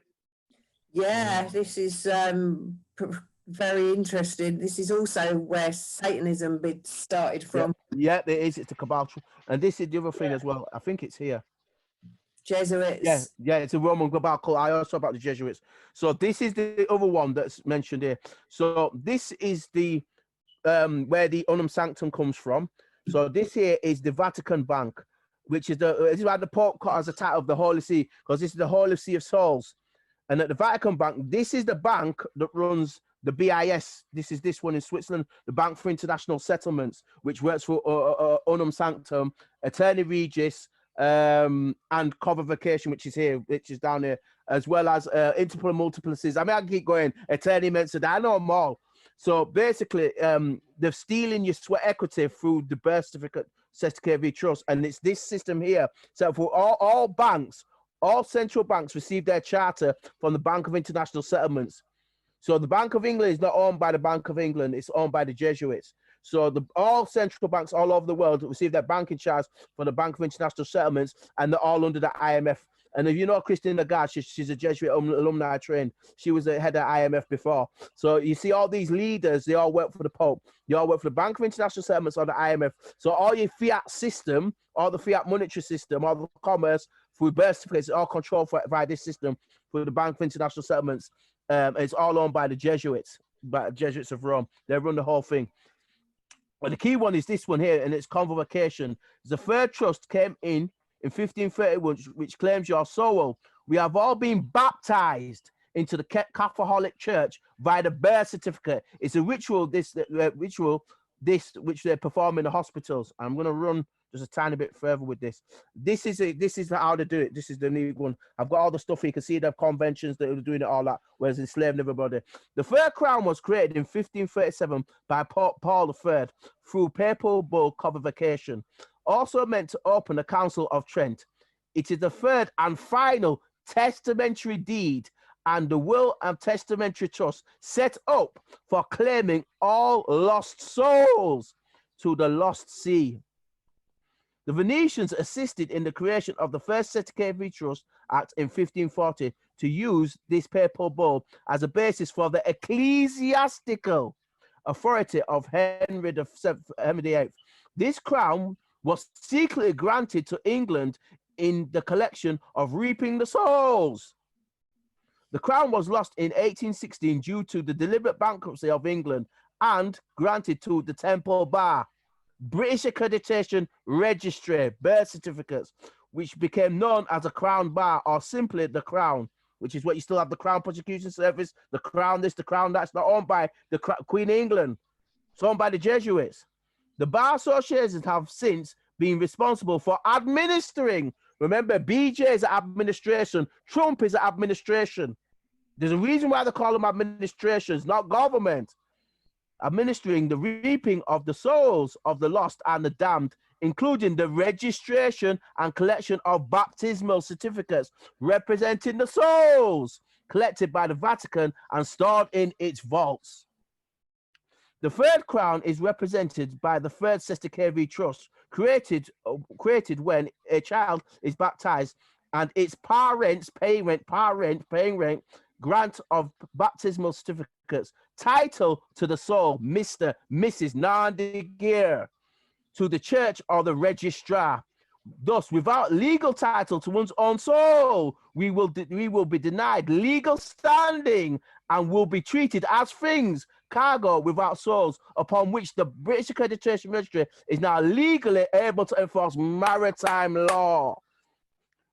Yeah, this is very interesting. This is also where Satanism started from. Yeah, it is. It's a cabal, and this is the other thing as well. I think it's here. Jesuits. Yeah, it's a Roman cabal cult. I also about the Jesuits. So this is the other one that's mentioned here. So this is the where the Unum Sanctum comes from. So this here is the Vatican Bank, which is this is why the Pope got as a title of the Holy See, because this is the Holy See of Souls. And at the Vatican Bank, this is the bank that runs the BIS. This is this one in Switzerland, the Bank for International Settlements, which works for Unum Sanctum, Attorney Regis, and Convocation, which is here, which is down here, as well as Interpol Multiplices. I mean, I can keep going. Attorney Mensa, I know them all. So basically, they're stealing your sweat equity through the birth certificate v trust, and it's this system here. So for all banks, all central banks receive their charter from the Bank of International Settlements. So the Bank of England is not owned by the Bank of England; it's owned by the Jesuits. So all central banks all over the world receive their banking charge from the Bank of International Settlements, and they're all under the IMF. And if you know Christine Lagarde, she's a Jesuit alumni trained. She was the head of IMF before. So you see all these leaders, they all work for the Pope. They all work for the Bank of International Settlements or the IMF. So all your fiat system, all the fiat monetary system, all the commerce through birth certificates, all controlled by this system for the Bank of International Settlements. It's all owned by the Jesuits, by the Jesuits of Rome. They run the whole thing. But the key one is this one here, and it's Convocation. The third trust came in 1531, which claims your soul. We have all been baptized into the Catholic Church via the birth certificate. It's a ritual, which they perform in the hospitals. I'm going to run just a tiny bit further with this. This is how they do it. This is the new one. I've got all the stuff. You can see the conventions that are doing it all that, whereas enslaving everybody. The third crown was created in 1537 by Pope Paul III through papal bull Convocation, also meant to open the Council of Trent. It is the third and final testamentary deed and the will and testamentary trust set up for claiming all lost souls to the lost sea. The Venetians assisted in the creation of the first Certificate Trust Act in 1540 to use this papal bull as a basis for the ecclesiastical authority of Henry VIII. This crown was secretly granted to England in the collection of reaping the souls. The crown was lost in 1816 due to the deliberate bankruptcy of England and granted to the Temple Bar, British Accreditation Registry, birth certificates, which became known as a Crown Bar or simply the Crown, which is what you still have the Crown Prosecution Service, the Crown this, the Crown that's not owned by the Queen of England. It's owned by the Jesuits. The Bar Associations have since been responsible for administering. Remember, BJ is administration, Trump is administration. There's a reason why they call them administrations, not government. Administering the reaping of the souls of the lost and the damned, including the registration and collection of baptismal certificates representing the souls collected by the Vatican and stored in its vaults. The third crown is represented by the third Sister KV Trust, created when a child is baptized and its parents paying rent, grant of baptismal certificates, title to the soul, Mr., Mrs. Nandigear, to the church or the registrar. Thus, without legal title to one's own soul, we will be denied legal standing and will be treated as things, cargo without souls, upon which the British Accreditation Registry is now legally able to enforce maritime law.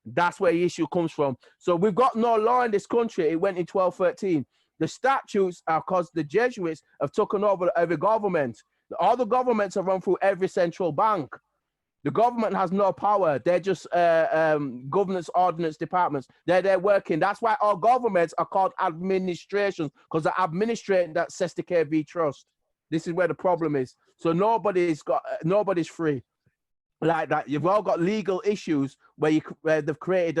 That's where the issue comes from. So we've got no law in this country. It went in 1213. The statutes are because the Jesuits have taken over every government. All the governments are run through every central bank. The government has no power. They're just governance ordinance departments. They're working. That's why all governments are called administrations, because they're administrating that Sister KV Trust. This is where the problem is. So nobody's free like that. You've all got legal issues where they've created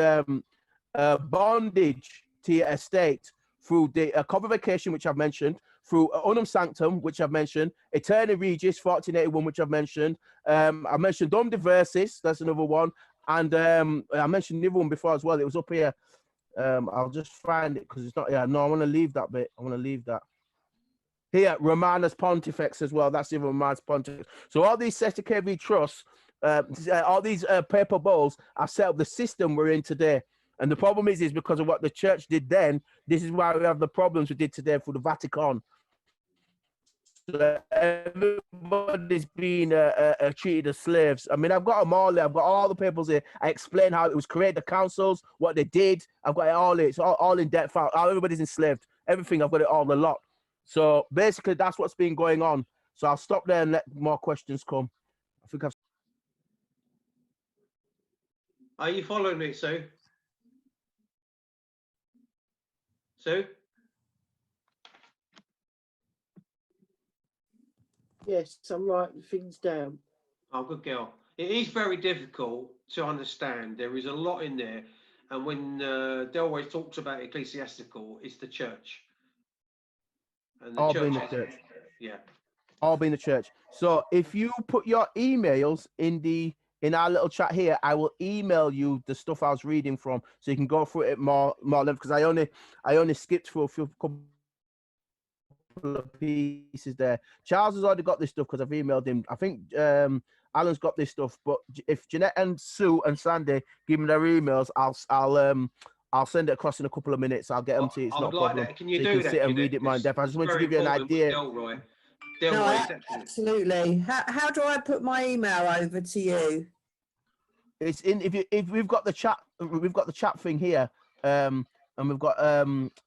bondage to your estate through the convocation, which I've mentioned, through Unum Sanctum, which I've mentioned, Eterni Regis, 1481, which I've mentioned. I mentioned Dom Diversis, that's another one. And I mentioned the other one before as well. It was up here. I'll just find it because it's not here. No, I want to leave that bit. I want to leave that. Here, Romanus Pontifex as well. That's the other Romanus Pontifex. So all these Sister KV trusts, all these paper bowls are set up the system we're in today. And the problem is because of what the church did then, this is why we have the problems we did today for the Vatican. So everybody's been treated as slaves. I mean, I've got them all there. I've got all the papers here. I explain how it was created, the councils, what they did. I've got it all here. It's all in depth. Everybody's enslaved. Everything, I've got it all a lot. So basically, that's what's been going on. So I'll stop there and let more questions come. I think I've... Are you following me, Sue? Sue? Yes, I'm writing things down. Oh, good girl. It is very difficult to understand. There is a lot in there. And when they always talks about ecclesiastical, it's the church. And the all church being the is, church. Yeah. All being the church. So if you put your emails in our little chat here, I will email you the stuff I was reading from, so you can go through it more length, because I only skipped through a few couple of pieces there. Charles has already got this stuff because I've emailed him. I think Alan's got this stuff, but if Jeanette and Sue and Sandy give me their emails, I'll send it across in a couple of minutes. I'll get them to you. It's not a problem. That. Can you so do you can that? sit and read it mind depth. I just wanted to give you an idea. Delroy. No, Delroy, absolutely. How do I put my email over to you? It's in if we've got the chat thing here, and we've got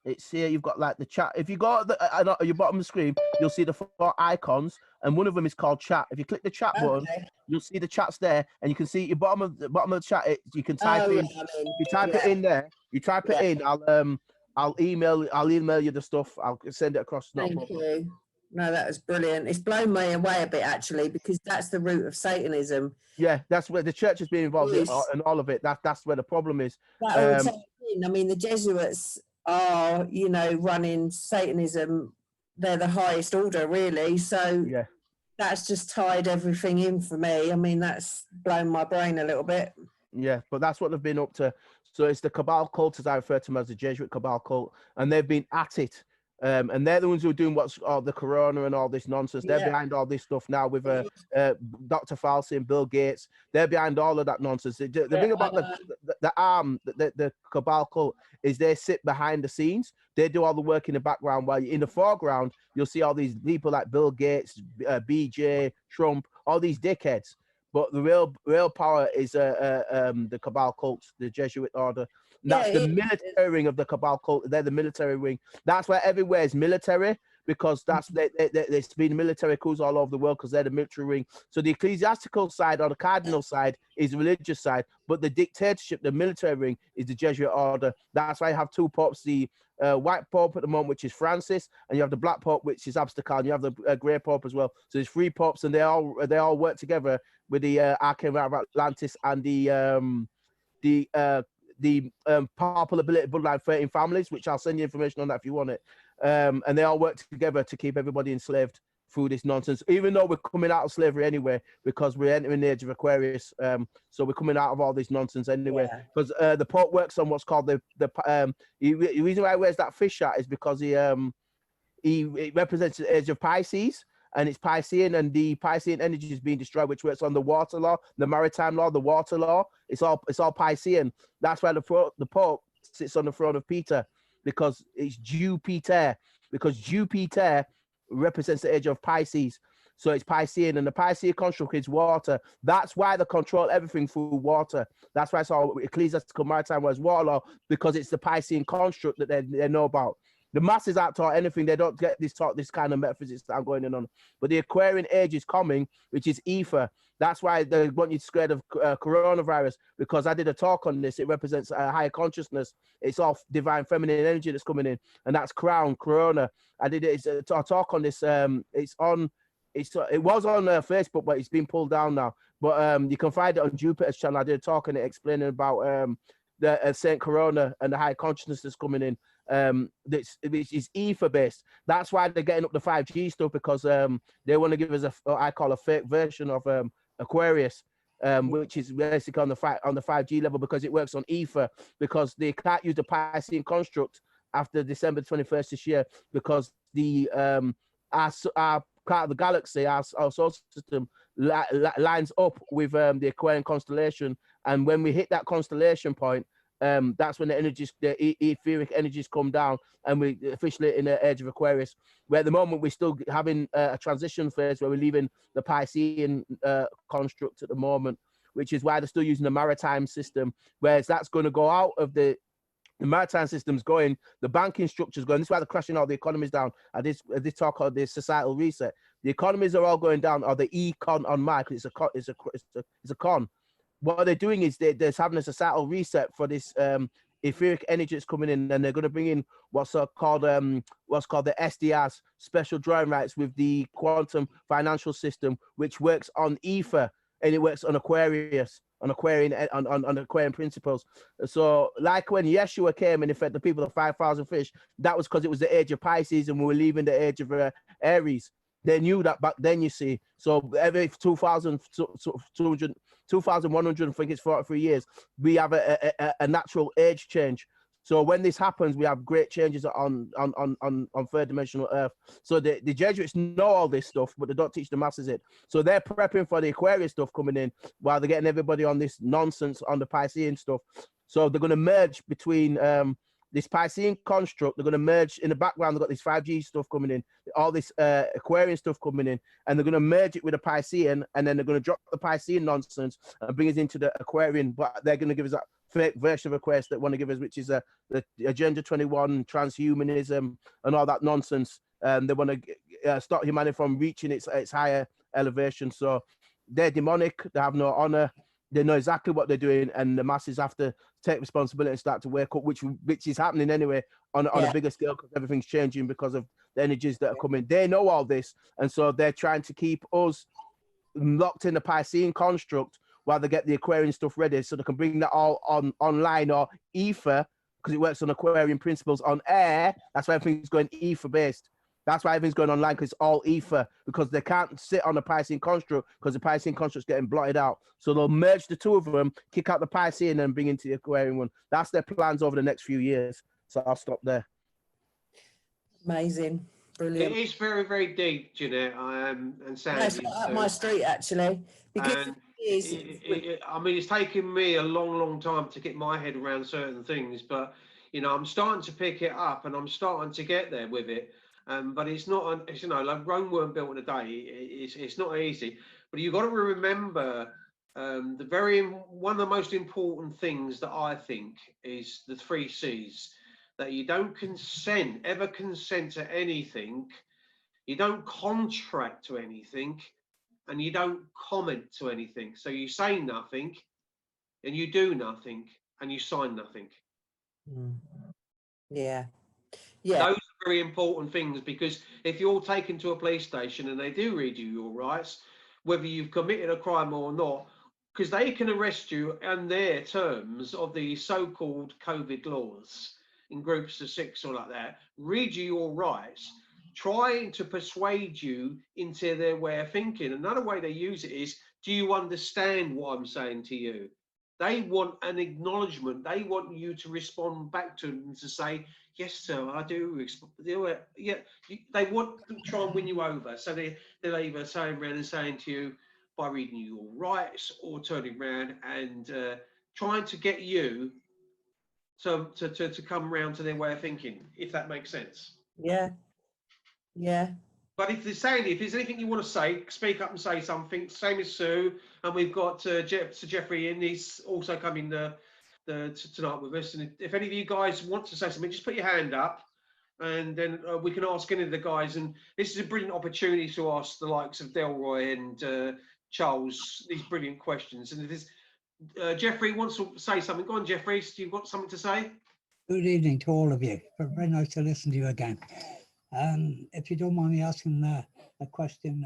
it's here. You've got like the chat. If you go at your bottom of the screen, you'll see the 4 icons, and one of them is called chat. If you click the chat button, you'll see the chats there, and you can see your bottom of the chat. You can type in. You type it in there. You type it in. I'll email you the stuff. I'll send it across. Thank you. No, that was brilliant. It's blown me away a bit, actually, because that's the root of Satanism. Yeah, that's where the church has been involved in all of it. That's where the problem is. I mean, the Jesuits are, running Satanism. They're the highest order, really. So yeah, that's just tied everything in for me. I mean, that's blown my brain a little bit. Yeah, but that's what they've been up to. So it's the Cabal cult, as I refer to them as the Jesuit Cabal cult, and they've been at it And they're the ones who are doing what's all the corona and all this nonsense. They're Yeah. behind all this stuff now with Dr. Fauci and Bill Gates. They're behind all of that nonsense. The thing about the cabal cult is they sit behind the scenes. They do all the work in the background, while in the foreground you'll see all these people like Bill Gates, BJ, Trump, all these dickheads. But the real power is the cabal cult, the Jesuit order. That's Yeah, the military wing of the cabal cult. They're the military wing. That's why everywhere is military, because that's there's been military coups all over the world because they're the military wing. So the ecclesiastical side or the cardinal side is the religious side, but the dictatorship, the military wing, is the Jesuit order. That's why I have two popes: the white pope at the moment, which is Francis, and you have the black pope, which is Abstacal, and you have the grey pope as well. So there's three popes, and they all work together with the Archangel of Atlantis and the Papal Ability Bloodline 13 families, which I'll send you information on that if you want it. And they all work together to keep everybody enslaved through this nonsense, even though we're coming out of slavery anyway, because we're entering the age of Aquarius. So we're coming out of all this nonsense anyway. Because the Pope works on what's called the reason why he wears that fish hat is because he represents the age of Pisces. And it's Piscean, and the Piscean energy is being destroyed, which works on the water law, the maritime law, the water law. It's all Piscean. That's why the Pope sits on the throne of Peter, because it's Jupiter. Because Jupiter represents the age of Pisces, so it's Piscean, and the Piscean construct is water. That's why they control everything through water. That's why it's all ecclesiastical maritime was water law, because it's the Piscean construct that they know about. The masses aren't taught anything. They don't get this kind of metaphysics that I'm going in on. But the Aquarian age is coming, which is ether. That's why they want you scared of coronavirus, because I did a talk on this. It represents a higher consciousness. It's all divine feminine energy that's coming in, and that's corona. I did it. It's a talk on this. It was on Facebook, but it's been pulled down now. But you can find it on Jupiter's channel. I did a talk on it explaining about the Saint Corona and the high consciousness that's coming in. Which is ether based. That's why they're getting up the 5G stuff, because they want to give us what I call a fake version of Aquarius, which is basically on the 5G level, because it works on ether, because they can't use the Piscean construct after December 21st this year, because the our part of the galaxy, our solar system lines up with the Aquarian constellation, and when we hit that constellation point, that's when the etheric energies come down, and we officially in the age of Aquarius, where at the moment we're still having a transition phase where we're leaving the Piscean construct at the moment, which is why they're still using the maritime system, whereas that's going to go out of the maritime system's going, the banking structure's going. This is why they're crashing all the economies down. I did talk about the societal reset. The economies are all going down, or the econ on Mike. It's a con. What they're doing is they're having a societal reset for this etheric energy that's coming in, and they're going to bring in what's called the SDRs, special drawing rights, with the quantum financial system, which works on ether, and it works on Aquarius, on Aquarian principles. So like when Yeshua came and he fed the people of 5,000 fish, that was because it was the age of Pisces and we were leaving the age of Aries. They knew that back then, you see. So every 2,100, I think it's 43 years, we have a natural age change. So when this happens, we have great changes on third dimensional Earth. So the Jesuits know all this stuff, but they don't teach the masses it. So they're prepping for the Aquarius stuff coming in while they're getting everybody on this nonsense on the Piscean stuff. So they're going to merge between this Piscean construct. They're going to merge in the background. They've got this 5G stuff coming in, all this Aquarian stuff coming in, and they're going to merge it with the Piscean, and then they're going to drop the Piscean nonsense and bring us into the Aquarian. But they're going to give us that fake version of Aquarius that want to give us, which is the Agenda 21, transhumanism, and all that nonsense. They want to stop humanity from reaching its higher elevation. So they're demonic. They have no honor. They know exactly what they're doing, and the masses have to take responsibility and start to wake up, which is happening anyway on a bigger scale, because everything's changing because of the energies that are coming. They know all this, and so they're trying to keep us locked in the Piscean construct while they get the Aquarian stuff ready, so they can bring that all online or ether, because it works on Aquarian principles, on air. That's why everything's going ether based. That's why everything's going online, because it's all ether, because they can't sit on the Piscean construct, because the Piscean construct's getting blotted out. So they'll merge the two of them, kick out the Piscean, and bring into the Aquarian one. That's their plans over the next few years. So I'll stop there. Amazing. It Brilliant. is very, very deep, Jeanette, and That's Sandy. right up my street, actually. Because And it is, I mean, it's taken me a long, long time to get my head around certain things, but I'm starting to pick it up, and I'm starting to get there with it. But it's not, it's, like Rome weren't built in a day. It's not easy. But you've got to remember one of the most important things that I think is the 3 C's. That you don't ever consent to anything. You don't contract to anything, and you don't comment to anything. So you say nothing, and you do nothing, and you sign nothing. yeah, yeah, Those are very important things, because if you're taken to a police station and they do read you your rights, whether you've committed a crime or not, because they can arrest you on their terms of the so-called COVID laws in groups of 6 or like that, read you your rights, trying to persuade you into their way of thinking. Another way they use it is, do you understand what I'm saying to you? They want an acknowledgement. They want you to respond back to them to say, yes, sir, I do. Yeah, they want to try and win you over. So they're either saying around and saying to you by reading you your rights, or turning around and trying to get you to come around to their way of thinking, if that makes sense. yeah, yeah. But if there's anything you want to say, speak up and say something. Same as Sue, and we've got Sir Jeffrey in. He's also coming tonight with us. And if any of you guys want to say something, just put your hand up, and then we can ask any of the guys. And this is a brilliant opportunity to ask the likes of Delroy and Charles these brilliant questions. And if there's Jeffrey wants to say something, go on, Jeffrey. Do you got something to say? Good evening to all of you. Very nice to listen to you again. If you don't mind me asking a question,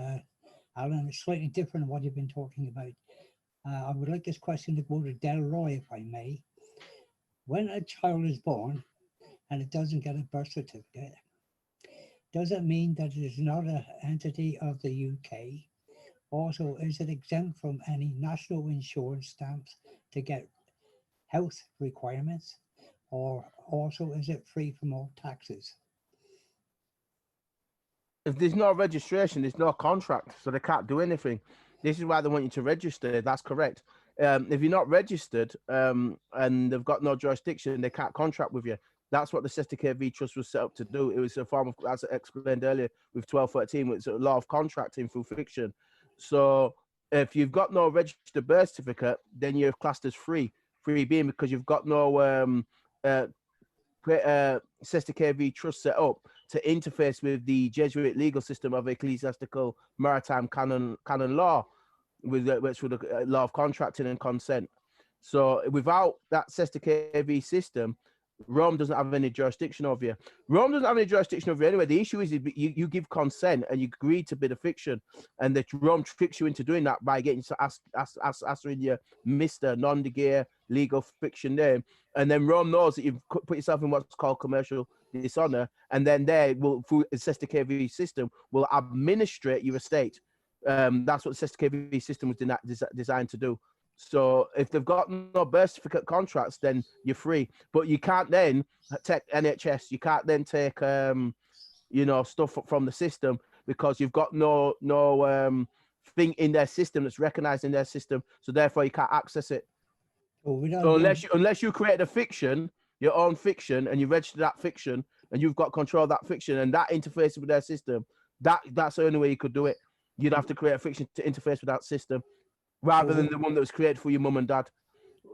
Alan, it's slightly different than what you've been talking about. I would like this question to go to Delroy, if I may. When a child is born and it doesn't get a birth certificate, does it mean that it is not an entity of the UK? Also, is it exempt from any national insurance stamps to get health requirements? Or also, is it free from all taxes? If there's no registration, there's no contract, so they can't do anything. This is why they want you to register. That's correct. If you're not registered and they've got no jurisdiction, they can't contract with you. That's what the Cester KV Trust was set up to do. It was a form of, as I explained earlier, with 1213, it's a law of contracting through fiction. So if you've got no registered birth certificate, then you're classed as free being, because you've got no Cester KV Trust set up to interface with the Jesuit legal system of ecclesiastical maritime canon law, with the law of contracting and consent. So without that Cester KV system, Rome doesn't have any jurisdiction over you. Rome doesn't have any jurisdiction over you anyway. The issue is you give consent and you agree to bid a fiction, and that Rome tricks you into doing that by getting to answering your Mr. non-de guerre legal fiction name, and then Rome knows that you've put yourself in what's called commercial dishonor, and then they will, through the Cester KV system, will administrate your estate. That's what the Cester KV system was designed to do. So if they've got no birth certificate contracts, then you're free. But you can't then take NHS. You can't then take stuff from the system, because you've got no thing in their system that's recognized in their system. So therefore you can't access it. So unless you create a fiction, your own fiction, and you register that fiction, and you've got control of that fiction, and that interfaces with their system, that's the only way you could do it. You'd have to create a fiction to interface with that system, rather than the one that was created for your mum and dad.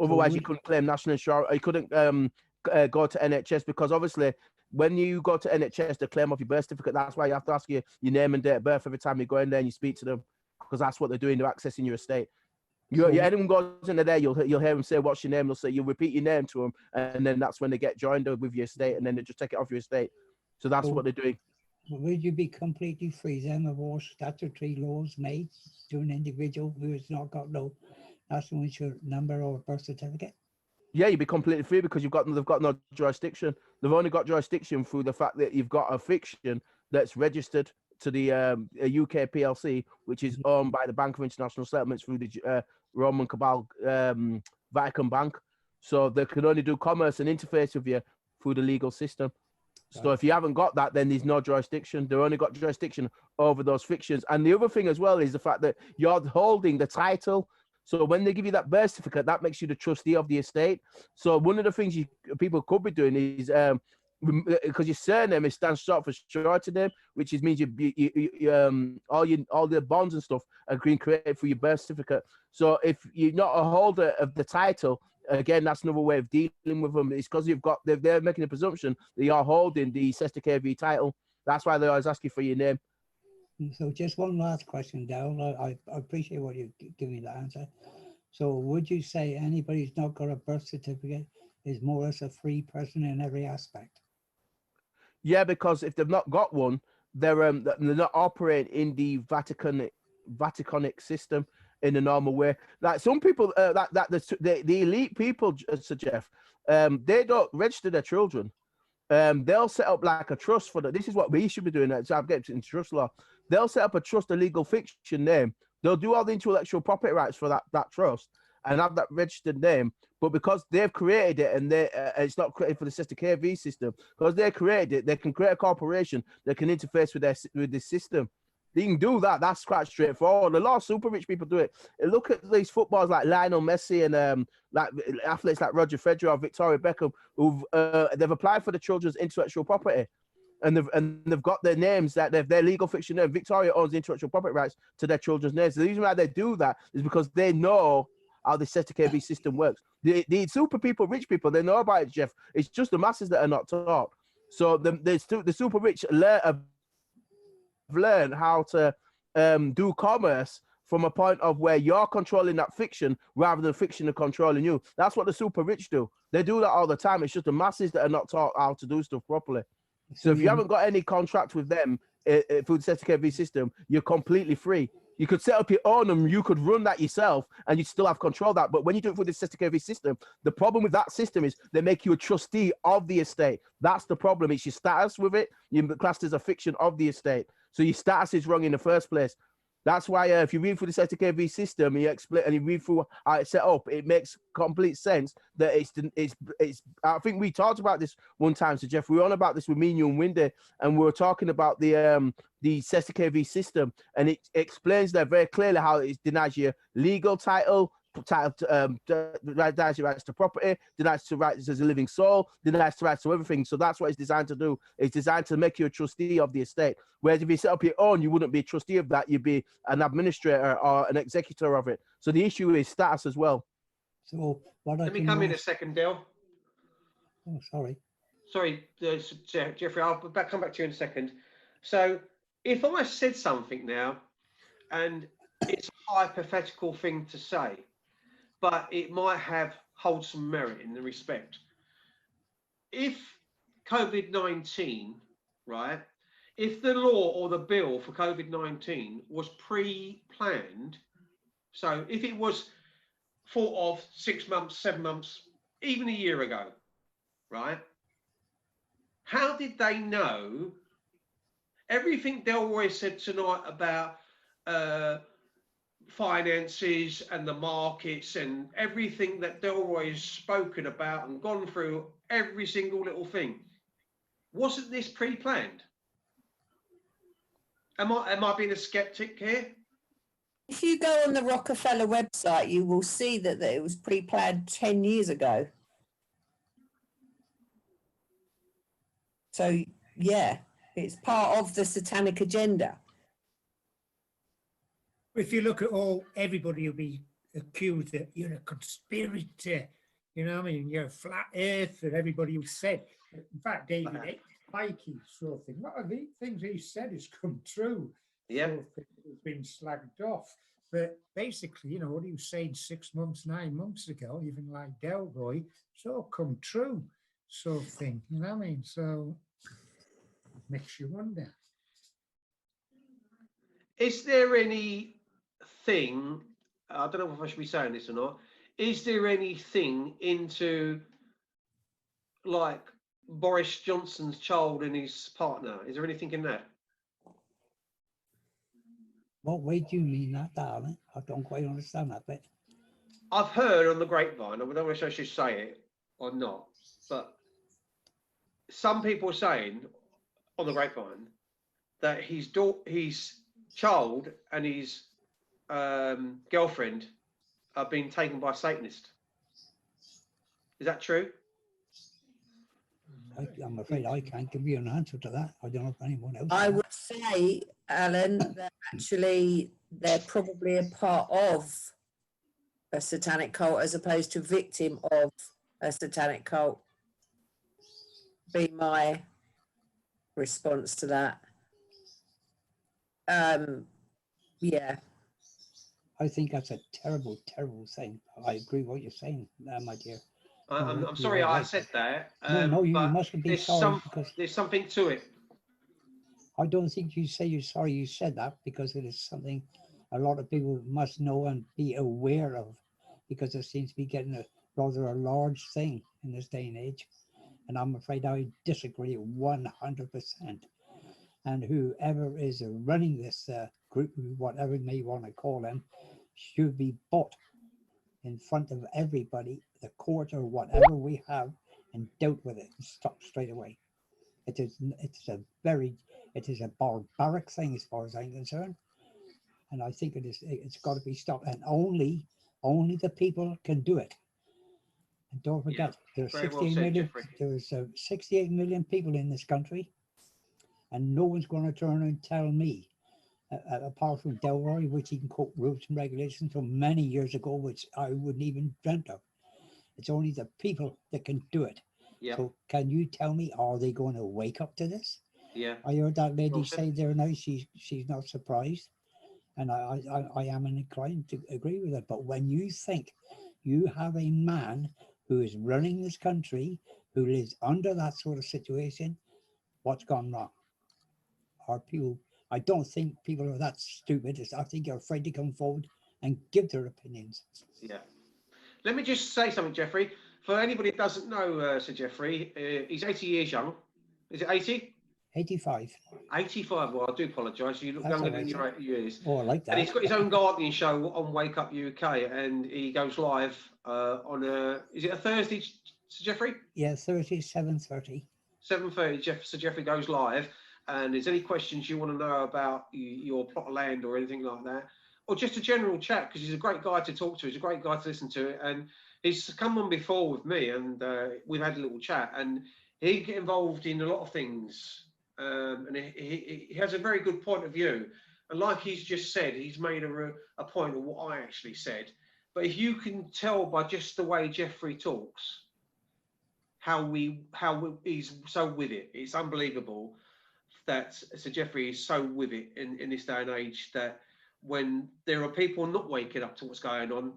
Otherwise, you couldn't claim national insurance. You couldn't go to NHS, because obviously, when you go to NHS to claim off your birth certificate, that's why you have to ask your name and date of birth every time you go in there and you speak to them, because that's what they're doing. They're accessing your estate. Anyone goes into there, you'll hear them say, "What's your name?" They'll say, you'll repeat your name to them, and then that's when they get joined with your estate, and then they just take it off your estate. So that's what they're doing. Would you be completely free then of all statutory laws made to an individual who has not got no national insurance number or birth certificate? Yeah, you'd be completely free, because they've got no jurisdiction. They've only got jurisdiction through the fact that you've got a fiction that's registered to the UK PLC, which is owned by the Bank of International Settlements through the Roman Cabal Vatican Bank. So they can only do commerce and interface with you through the legal system. So if you haven't got that, then there's no jurisdiction. They've only got jurisdiction over those fictions. And the other thing as well is the fact that you're holding the title. So when they give you that birth certificate, that makes you the trustee of the estate. So one of the things people could be doing is because your surname is stands short for surety name, which is means all the bonds and stuff are being created for your birth certificate. So if you're not a holder of the title, again, that's another way of dealing with them. It's because they're making a presumption that you're holding the Cester KV title. That's why they always ask you for your name. So just one last question, Dale. I appreciate what you give me the answer. So would you say anybody who's not got a birth certificate is more or less a free person in every aspect? Yeah, because if they've not got one, they're not operating in the Vaticanic system in the normal way. Like some people, the elite people, Sir Jeff, they don't register their children. They'll set up like a trust for that. This is what we should be doing. So I'm getting into trust law. They'll set up a trust, a legal fiction name. They'll do all the intellectual property rights for that trust and have that registered name. But because they've created it and it's not created for the Cester KV system, because they created it, they can create a corporation that can interface with the system. They can do that. That's quite straightforward. A lot of super rich people do it. Look at these footballers like Lionel Messi and like athletes like Roger Federer or Victoria Beckham, who've they've applied for the children's intellectual property, and they've got their names that their legal fiction name. Victoria owns the intellectual property rights to their children's names. The reason why they do that is because they know how the Cester KV system works. The super people, rich people, they know about it, Jeff. It's just the masses that are not taught. So the super rich have learned how to do commerce from a point of where you're controlling that fiction rather than fiction controlling you. That's what the super rich do. They do that all the time. It's just the masses that are not taught how to do stuff properly. So if you haven't got any contract with them through the Cester KV system, you're completely free. You could set up your own and you could run that yourself and you'd still have control of that. But when you do it through the Cester KV system, the problem with that system is they make you a trustee of the estate. That's the problem. It's your status with it. You're classed as a fiction of the estate. So your status is wrong in the first place. That's why if you read through the Cester KV system and you explain and you read through how it's set up, it makes complete sense that it's. I think we talked about this one time, so Jeff. We were on about this with me and you and Windy, and we were talking about the Cester KV system, and it explains there very clearly how it denies your legal title, denies your rights to property, denies to rights as a living soul, denies to rights to everything. So that's what it's designed to do. It's designed to make you a trustee of the estate. Whereas if you set up your own, you wouldn't be a trustee of that. You'd be an administrator or an executor of it. So the issue is status as well. So what Let me come in a second, Dale. Oh, sorry. Sorry, Jeffrey, I'll come back to you in a second. So if I said something now, and it's a hypothetical thing to say, but it might hold some merit in the respect. If COVID-19, right, if the law or the bill for COVID-19 was pre-planned, so if it was thought of 6 months, 7 months, even a year ago, right, how did they know everything Delroy said tonight about finances and the markets and everything that Delroy's spoken about and gone through every single little thing? Wasn't this pre-planned? Am I being a skeptic here? If you go on the Rockefeller website, you will see that it was pre-planned 10 years ago. So, yeah, it's part of the satanic agenda. If you look at everybody will be accused that you're a conspirator, you know what I mean? You're a flat earther, everybody who said. In fact, David Mikey sort of thing. A lot of the things he said has come true. Yeah. Sort of has been slagged off. But basically, you know, what he was saying 6 months, 9 months ago, even like Delroy, it's all come true, sort of thing. You know what I mean? So makes you wonder. Is there anything, I don't know if I should be saying this or not, is there anything into like Boris Johnson's child and his partner? Is there anything in that? What way do you mean that, darling? I don't quite understand that bit. I've heard on the grapevine, I don't know if I should say it or not, but some people are saying on the grapevine that his child and his girlfriend are being taken by a Satanist. Is that true? I'm afraid I can't give you an answer to that. I don't know if anyone else. I can. would say, Alan, that actually they're probably a part of a satanic cult as opposed to victim of a satanic cult. Be my response to that. Yeah. I think that's a terrible, terrible thing. I agree with what you're saying, my dear. I'm sorry I said that. No, you but mustn't be sorry because there's something to it. I don't think you say you're sorry you said that because it is something a lot of people must know and be aware of because it seems to be getting a rather a large thing in this day and age. And I'm afraid I disagree 100%. And whoever is running this group, whatever you may want to call them, should be bought in front of everybody, the court or whatever we have, and dealt with it and stopped straight away. It is a barbaric thing as far as I'm concerned, and I think it's got to be stopped. And only the people can do it. And don't forget, there's very well 68 said, million. Jeffrey. There's 68 million people in this country, and no one's going to turn and tell me, apart from Delroy, which he can quote rules and regulations from many years ago, which I wouldn't even dreamt of. It's only the people that can do it. Yeah. So can you tell me, are they going to wake up to this? Yeah. I heard that lady Well said. say there now she's not surprised, and I am inclined to agree with her. But when you think you have a man who is running this country, who lives under that sort of situation, what's gone wrong? Are people? I don't think people are that stupid. I think they're afraid to come forward and give their opinions. Yeah. Let me just say something, Jeffrey. For anybody that doesn't know Sir Jeffrey, he's 80 years young. Is it 80? 85. 85. Well, I do apologise. You look That's younger all than right, your 80 years. Oh, I like And that. he's got his own gardening show on Wake Up UK, and he goes live on is it a Thursday, Sir Jeffrey? Yeah, 7:30. 7:30. Sir Jeffrey goes live, and there's any questions you want to know about your plot of land or anything like that, or just a general chat, because he's a great guy to talk to. He's a great guy to listen to, and he's come on before with me, and we've had a little chat, and he get involved in a lot of things, and he has a very good point of view. And like he's just said, he's made a point of what I actually said. But if you can tell by just the way Jeffrey talks, how he's so with it, it's unbelievable that Sir Jeffrey is so with it in this day and age, that when there are people not waking up to what's going on,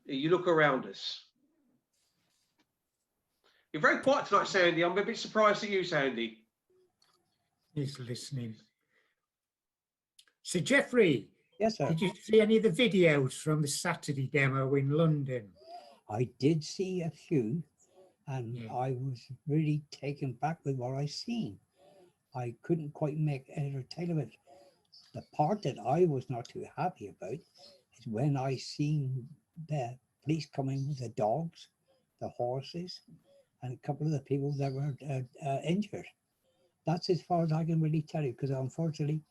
you look around us. You're very quiet tonight, Sandy. I'm a bit surprised at you, Sandy. He's listening. So, Jeffrey, Yes, sir. did you see any of the videos from the Saturday demo in London? I did see a few, and Yeah. I was really taken back with what I seen. I couldn't quite make head or tail of it. The part that I was not too happy about is when I seen the police coming with the dogs, the horses, and a couple of the people that were injured. That's as far as I can really tell you, because unfortunately,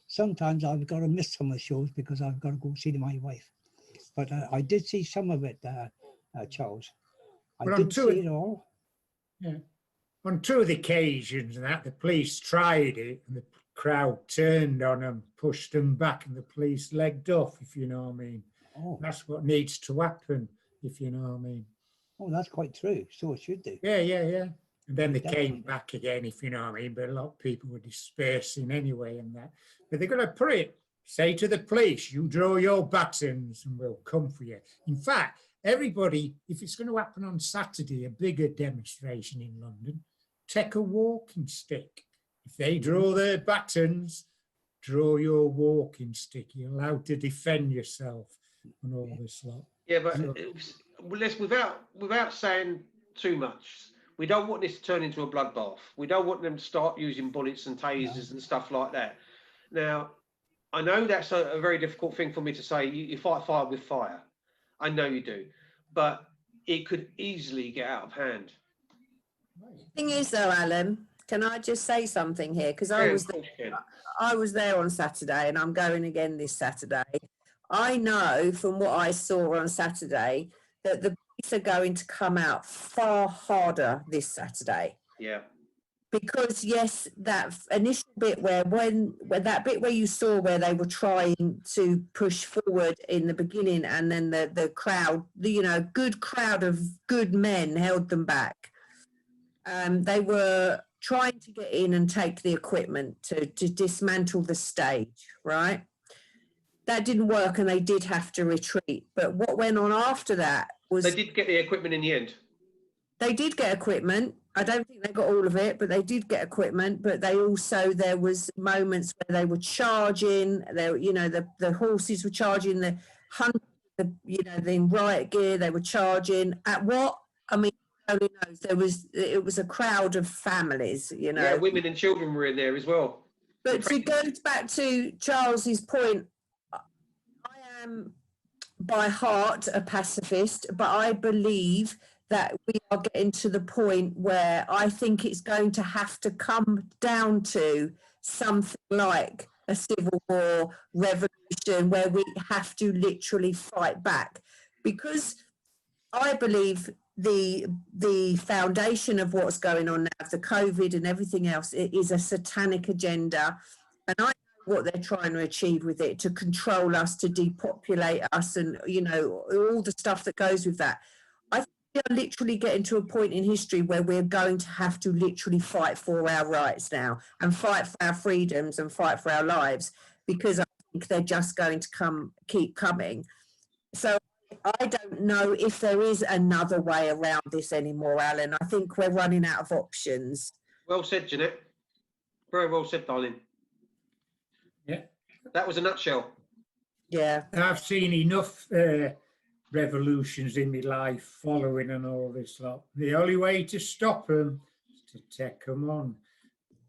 sometimes I've got to miss some of the shows because I've got to go see my wife. But I did see some of it, Charles. I Well, didn't see it all. Yeah. On two of the occasions that the police tried it and the crowd turned on them, pushed them back, and the police legged off, if you know what I mean. Oh, That's what needs to happen, if you know what I mean. oh, that's quite true. So it should do. Yeah. And then they Definitely. came back again, if you know what I mean. But a lot of people were dispersing anyway and that. But they're going to put it, say to the police, you draw your batons and we'll come for you. In fact, everybody, if it's going to happen on Saturday, a bigger demonstration in London, take a walking stick. If they draw their batons, draw your walking stick. You're allowed to defend yourself and all this lot. Yeah, but So- without saying too much, we don't want this to turn into a bloodbath. We don't want them to start using bullets and tasers and stuff like that. Now, I know that's a very difficult thing for me to say. You fight fire with fire. I know you do. But it could easily get out of hand. Thing is, though, Alan, can I just say something here? Because Yeah, of course you can. I was there on Saturday, and I'm going again this Saturday. I know from what I saw on Saturday that the police are going to come out far harder this Saturday. Yeah. Because yes, that initial bit where when that bit where you saw where they were trying to push forward in the beginning, and then the crowd, good crowd of good men held them back. They were trying to get in and take the equipment to dismantle the stage, right? That didn't work, and they did have to retreat. But what went on after that was They did get the equipment in the end. they did get equipment. I don't think they got all of it, but they did get equipment. But they also, there was moments where they were charging. There, the horses were charging, the hunters, in riot gear. They were charging at what? I mean, only knows. It was a crowd of families. Yeah, women and children were in there as well. But to go back to Charles's point, I am by heart a pacifist, but I believe that we are getting to the point where I think it's going to have to come down to something like a civil war, revolution, where we have to literally fight back. Because I believe the foundation of what's going on now, the COVID and everything else, it is a satanic agenda. And I know what they're trying to achieve with it, to control us, to depopulate us, and, all the stuff that goes with that. I think we are literally getting to a point in history where we're going to have to literally fight for our rights now, and fight for our freedoms, and fight for our lives, because I think they're just going to keep coming. So I don't know if there is another way around this anymore, Alan. I think we're running out of options. Well said, Jeanette. Very well said, darling. Yeah. That was a nutshell. Yeah. I've seen enough revolutions in my life following and all this lot. The only way to stop them is to take them on.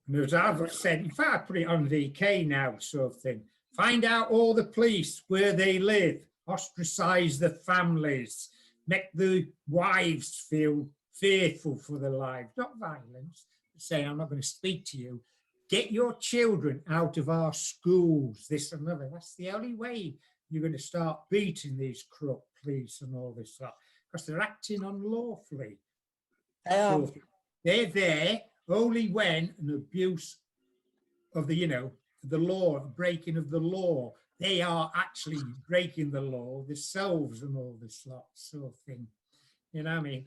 And as I've said, in fact, I put it on VK now, sort of thing. Find out all the police, where they live, ostracize the families, make the wives feel fearful for their lives, not violence, saying, I'm not going to speak to you. Get your children out of our schools, this and another. That's the only way you're going to start beating these corrupt police and all this stuff, because they're acting unlawfully. So they're there only when an abuse of the, the law, breaking of the law, they are actually breaking the law themselves and all this lot sort of thing. You know what I mean?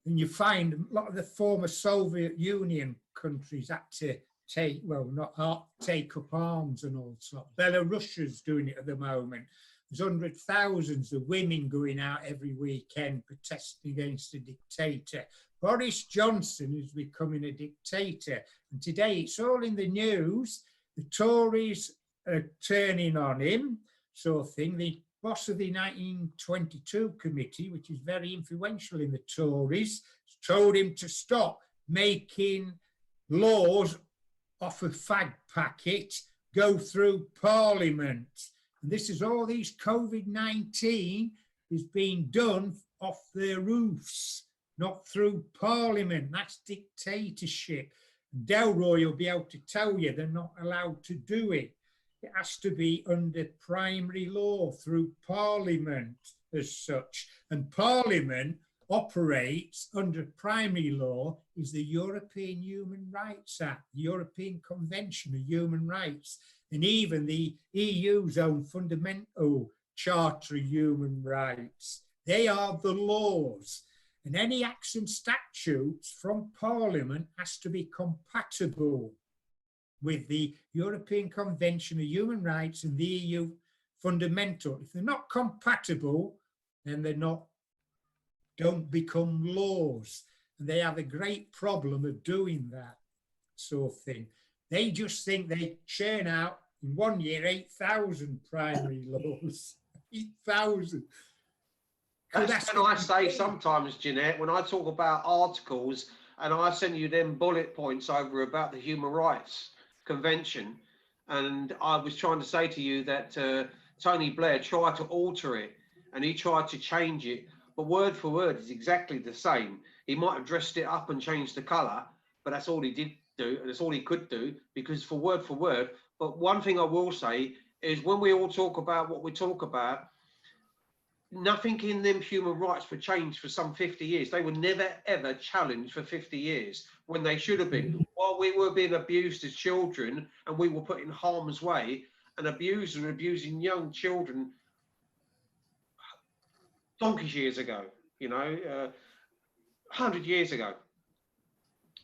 And you find a lot of the former Soviet Union countries had to take up arms and all sorts. Belarus is doing it at the moment. There's hundreds of thousands of women going out every weekend protesting against a dictator. Boris Johnson is becoming a dictator. And today it's all in the news. The Tories are turning on him, sort of thing. The boss of the 1922 committee, which is very influential in the Tories, told him to stop making laws off a fag packet, go through Parliament. And this is all these COVID-19 is being done off their roofs, not through Parliament. That's dictatorship. Delroy will be able to tell you they're not allowed to do it. It has to be under primary law through Parliament as such. And Parliament operates under primary law is the European Human Rights Act, the European Convention of Human Rights, and even the EU's own fundamental Charter of Human Rights. They are the laws. And any acts and statutes from Parliament has to be compatible with the European Convention of Human Rights and the EU fundamental. If they're not compatible, then they're not, don't become laws. And they have a great problem of doing that sort of thing. They just think they churn out in 1 year 8,000 primary laws. 8,000. That's when I say sometimes, Jeanette, when I talk about articles and I send you them bullet points over about the Human Rights Convention, and I was trying to say to you that Tony Blair tried to alter it and he tried to change it, but but word for word is exactly the same. He might have dressed it up and changed the colour, but that's all he did do, and that's all he could do, because for word, but one thing I will say is when we all talk about what we talk about, nothing in them human rights were changed for some 50 years. They were never, ever challenged for 50 years when they should have been. While we were being abused as children and we were put in harm's way, and abusers were abusing young children donkey's years ago, 100 years ago,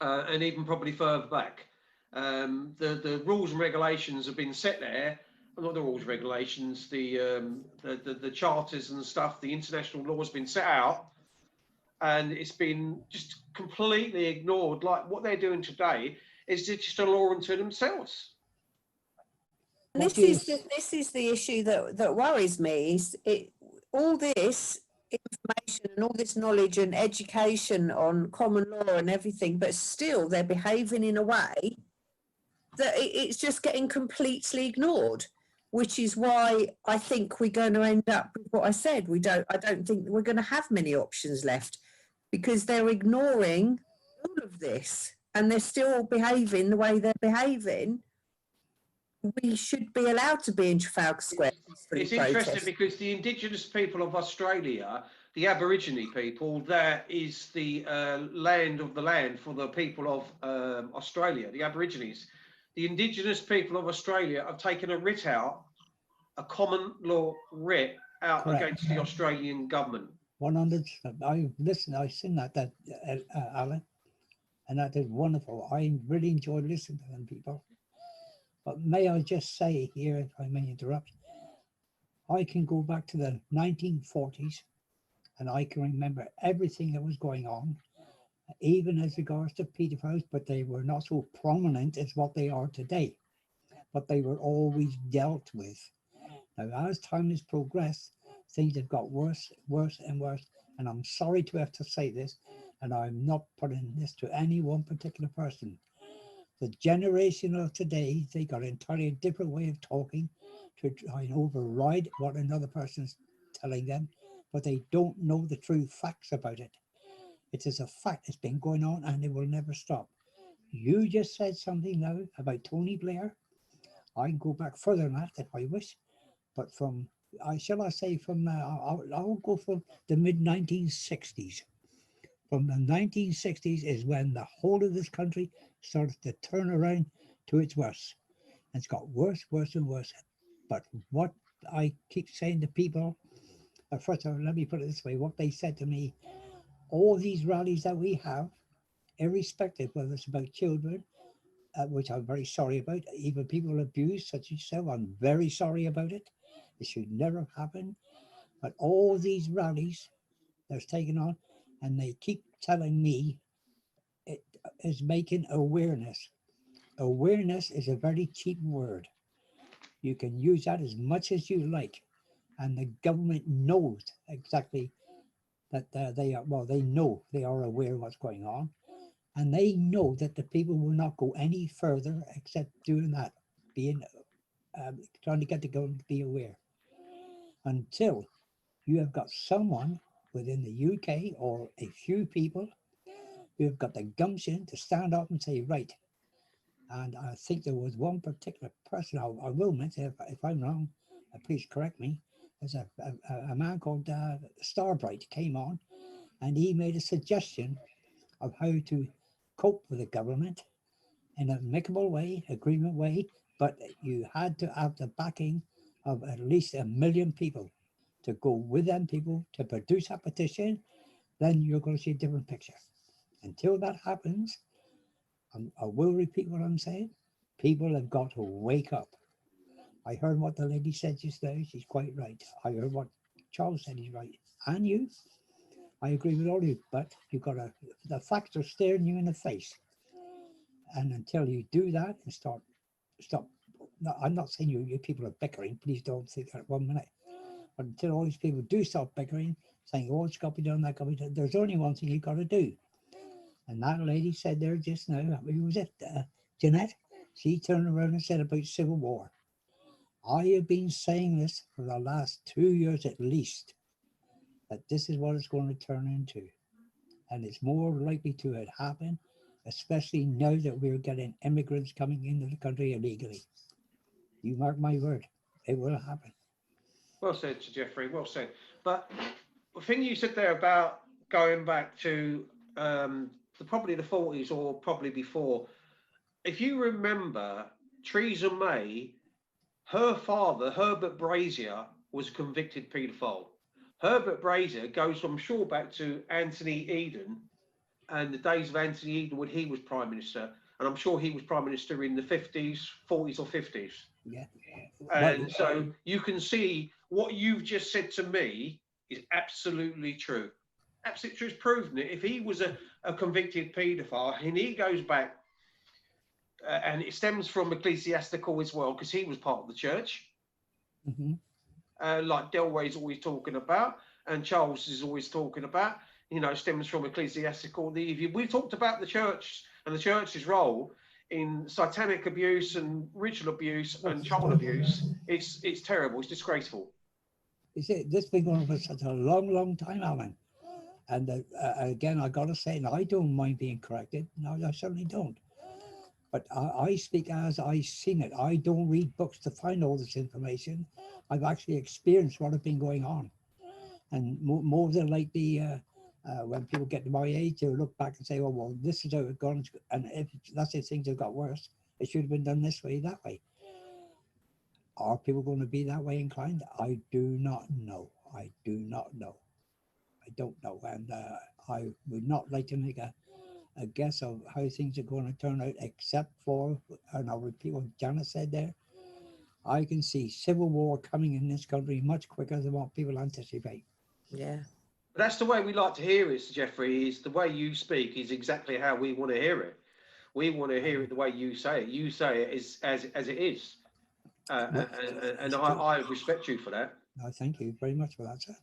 and even probably further back. The rules and regulations have been set there. Not the rules and regulations, the charters and stuff, the international law has been set out, and it's been just completely ignored. Like what they're doing today is just a law unto themselves. And this is the issue that worries me. Is all this information and all this knowledge and education on common law and everything, but still they're behaving in a way that it's just getting completely ignored, which is why I think we're going to end up with what I said. I don't think we're going to have many options left, because they're ignoring all of this and they're still behaving the way they're behaving. We should be allowed to be in Trafalgar Square. It's interesting because the indigenous people of Australia, the Aborigine people, that is the land of the land for the people of Australia, the Aborigines. The indigenous people of Australia have taken a writ out, a common law writ out Correct. Against the Australian government. 100. I've seen that Alan, and that is wonderful. I really enjoy listening to them people. But may I just say here, if I may interrupt, I can go back to the 1940s and I can remember everything that was going on, even as regards to pedophiles, but they were not so prominent as what they are today. But they were always dealt with. Now, as time has progressed, things have got worse, worse and worse. And I'm sorry to have to say this, and I'm not putting this to any one particular person. The generation of today, they got an entirely different way of talking to try and override what another person's telling them, but they don't know the true facts about it. It is a fact that's been going on and it will never stop. You just said something now about Tony Blair. I can go back further than that if I wish, but from, I'll go from the mid-1960s. From the 1960s is when the whole of this country started to turn around to its worst. And it's got worse, worse and worse. But what I keep saying to people, first of all, let me put it this way, what they said to me, all these rallies that we have, irrespective whether it's about children, which I'm very sorry about, even people abused such as yourself, I'm very sorry about it. It should never have happened. But all these rallies that's taken on, and they keep telling me it is making awareness. Awareness is a very cheap word. You can use that as much as you like. And the government knows exactly that they know they are aware of what's going on. And they know that the people will not go any further except doing that, trying to get the government to be aware. Until you have got someone within the UK or a few people who have got the gumption to stand up and say, right. And I think there was one particular person, I will mention if I'm wrong, please correct me. There's a man called Starbright came on and he made a suggestion of how to cope with the government in an amicable way, agreement way, but you had to have the backing of at least 1 million people to go with them people to produce a petition, then you're going to see a different picture. Until that happens, I will repeat what I'm saying. People have got to wake up. I heard what the lady said just now. She's quite right. I heard what Charles said. He's right. And you. I agree with all you, but you've got to, the facts are staring you in the face. And until you do that and stop. No, I'm not saying you people are bickering. Please don't think that 1 minute. But until all these people do stop bickering, saying, oh, it's got to be done, that got to be done, there's only one thing you've got to do. And that lady said there just now, who was it? Jeanette? She turned around and said about civil war. I have been saying this for the last 2 years at least. that this is what it's going to turn into. And it's more likely to happen, especially now that we're getting immigrants coming into the country illegally. You mark my word, it will happen. Well said, Sir Geoffrey. Well said. But the thing you said there about going back to probably the 40s or probably before, if you remember, Theresa May, her father, Herbert Brazier, was a convicted paedophile. Herbert Brazier goes, I'm sure, back to Anthony Eden and the days of Anthony Eden when he was Prime Minister. And I'm sure he was Prime Minister in the 50s, 40s or 50s. Yeah. And so you can see what you've just said to me is absolutely true. Absolutely true. It's proven it. If he was a convicted paedophile and he goes back, and it stems from ecclesiastical as well, because he was part of the church, like Delway's always talking about, and Charles is always talking about, stems from ecclesiastical. We've talked about the church and the church's role in satanic abuse and ritual abuse and child abuse. It's terrible. It's disgraceful. You see, this has been going on for such a long, long time, Alan. And again, I got to say, and I don't mind being corrected. No, I certainly don't. But I speak as I've seen it. I don't read books to find all this information. I've actually experienced what has been going on. And more than likely, when people get to my age, they'll look back and say, oh, well, this is how it's gone. And if that's if things have got worse, it should have been done this way, that way. Are people going to be that way inclined? I do not know. I do not know. I don't know. And I would not like to make a guess of how things are going to turn out, except for, and I'll repeat what Janet said there, I can see civil war coming in this country much quicker than what people anticipate. Yeah. But that's the way we like to hear it, Sir Geoffrey, is the way you speak is exactly how we want to hear it. We want to hear it the way you say it. You say it as it is. And I respect you for that. I thank you very much for that, sir.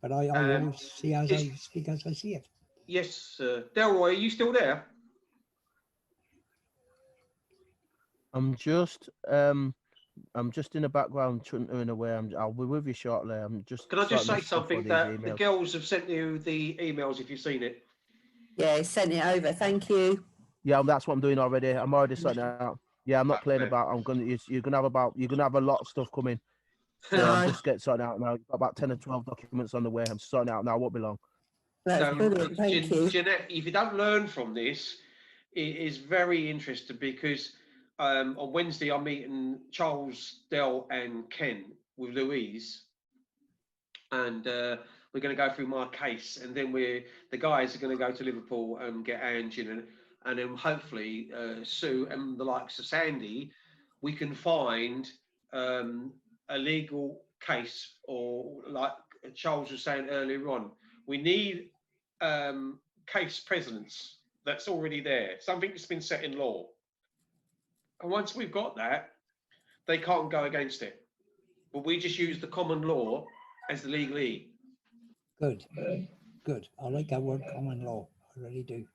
But I always see as I speak as I see it. Yes, Delroy, are you still there? I'm just in the background chuntering away. I'll be with you shortly. I'm just. Can I just say sorting stuff for something these that the emails. girls have sent you the emails if you've seen it? Yeah, he sent it over. Thank you. Yeah, that's what I'm doing already. I'm already sorting it out. Yeah, I'm not playing Okay. about. You're gonna have a lot of stuff coming. So No. I'm just getting sorted out now. Got about 10 or 12 documents on the way. I'm sorting out now. Won't be long. That's brilliant. Thank you. Jeanette, if you don't learn from this, it is very interesting because on Wednesday I'm meeting Charles, Del, and Ken with Louise, and we're going to go through my case, and then the guys are going to go to Liverpool and get Angie, and then hopefully Sue and the likes of Sandy, we can find a legal case, or like Charles was saying earlier on, we need case precedents that's already there, something that's been set in law. And once we've got that, they can't go against it. But we just use the common law as the legalese. Good. Good. I like that word, common law. I really do.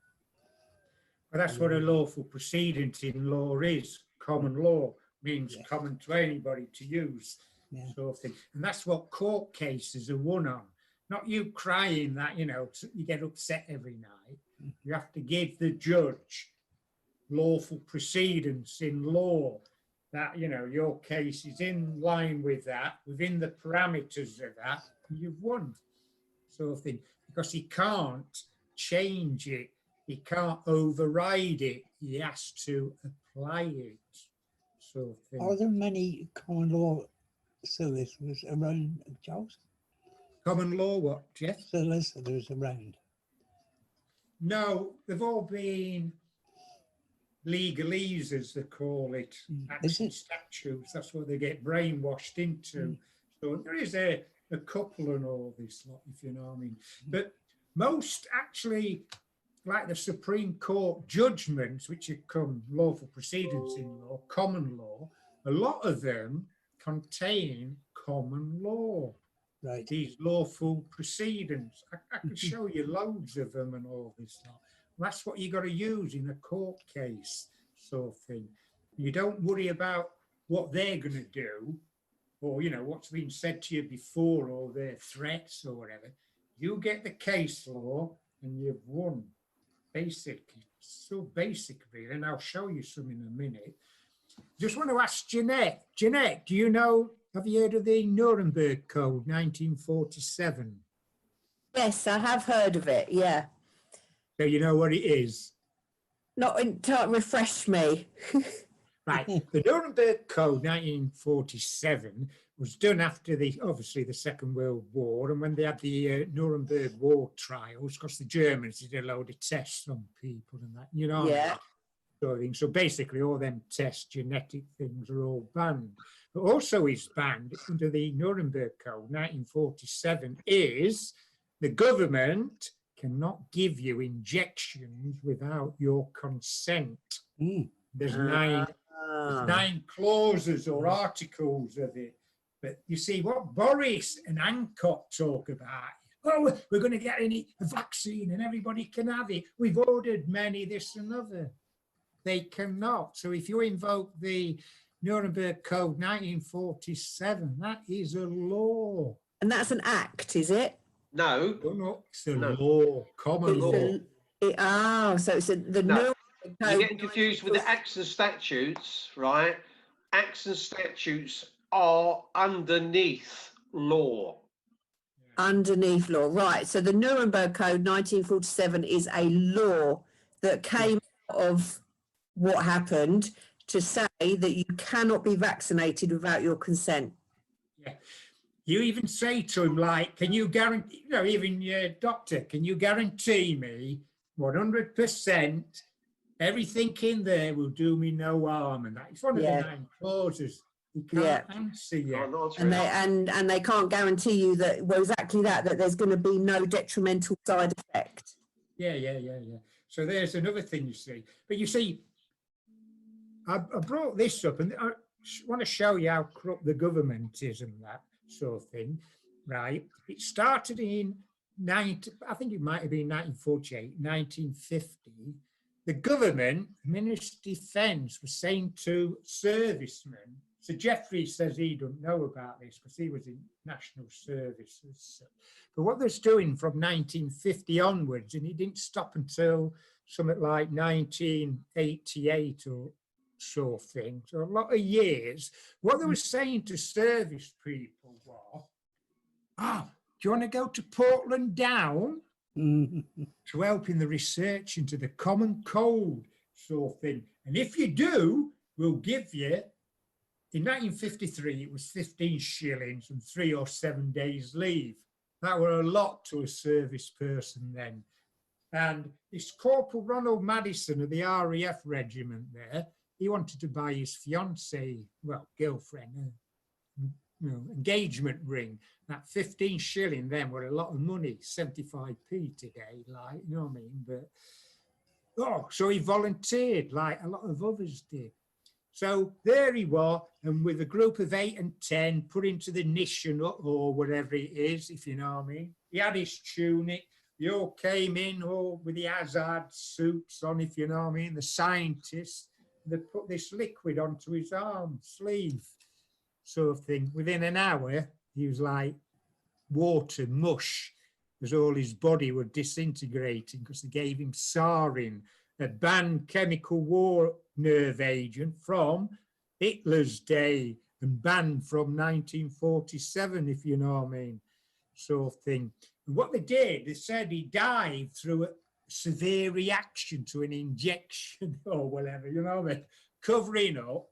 But that's what a lawful proceedings in law is. Common law means common to anybody to use, sort of thing. And that's what court cases are won on. Not you crying that, you get upset every night. You have to give the judge lawful proceedings in law that, your case is in line with that, within the parameters of that, you've won, sort of thing. Because he can't change it. He can't override it. He has to apply it, sort of thing. Are there many common law solicitors around, Charles? Common law, what, Jeff? Solicitors around. No, they've all been legalese, as they call it. Acts and statutes. That's what they get brainwashed into. So there is a couple and all this lot, if you know what I mean. But most actually, like the Supreme Court judgments, which have come lawful proceedings in law, common law, a lot of them contain common law. Right. These lawful proceedings. I could show you loads of them and all this lot. That's what you got to use in a court case, sort of thing. You don't worry about what they're going to do, or what's been said to you before, or their threats or whatever. You get the case law and you've won. Basic. It's so basic, really. And I'll show you some in a minute. Just want to ask Jeanette. Jeanette, do you know, have you heard of the Nuremberg Code 1947? Yes, I have heard of it. Yeah. So you know what it is? Not entirely refresh me. Right. The Nuremberg Code 1947 was done after obviously the Second World War, and when they had the Nuremberg War trials, because the Germans did a load of tests on people and that, you know. Yeah. Sort of thing. So basically all them tests, genetic things are all banned. But also is banned under the Nuremberg Code 1947 is the government cannot give you injections without your consent. There's nine clauses or articles of it. But you see what Boris and Hancock talk about, oh, we're going to get a vaccine and everybody can have it. We've ordered many, this and other. They cannot. So if you invoke the Nuremberg Code 1947, that is a law. And that's an act, is it? No. No, it's a No. law, common law. So it's the No. Nuremberg Code. You're getting confused with the acts and statutes, right? Acts and statutes are underneath law. Underneath law, right? So the Nuremberg Code 1947 is a law that came out of what happened to say that you cannot be vaccinated without your consent. Yeah. You even say to him, like, can you guarantee, you know, even your doctor, can you guarantee me 100% everything in there will do me no harm? And that is one of the 9 clauses. You can't answer yet. And they can't guarantee you that, well, exactly that there's going to be no detrimental side effect. Yeah. So there's another thing you see. But you see, I brought this up and I want to show you how corrupt the government is and that sort of thing, right? It started in I think it might have been 1948, 1950. The government, Minister of Defence, was saying to servicemen, so Jeffrey says he don't know about this because he was in national services. But what they're doing from 1950 onwards, and it didn't stop until something like 1988 or sort of thing, so a lot of years, what they were saying to service people was, do you want to go to Portland Down to help in the research into the Common Cold sort of thing? And if you do, we'll give you, in 1953, it was 15 shillings and 3 or 7 days leave. That were a lot to a service person then. And this Corporal Ronald Madison of the RAF regiment there, he wanted to buy his fiancée, well, girlfriend, engagement ring. That 15 shilling then were a lot of money, 75p today, like, you know what I mean? But, so he volunteered like a lot of others did. So there he was, and with a group of 8 and 10 put into the Nation or whatever it is, if you know what I mean. He had his tunic. They all came in all with the hazard suits on, if you know what I mean. The scientists, they put this liquid onto his arm, sleeve, sort of thing. Within an hour, he was like water, mush, because all his body was disintegrating because they gave him sarin, a banned chemical war nerve agent from Hitler's day and banned from 1947, if you know what I mean, sort of thing. And what they did, they said he died through a severe reaction to an injection or whatever, you know what I mean, covering up.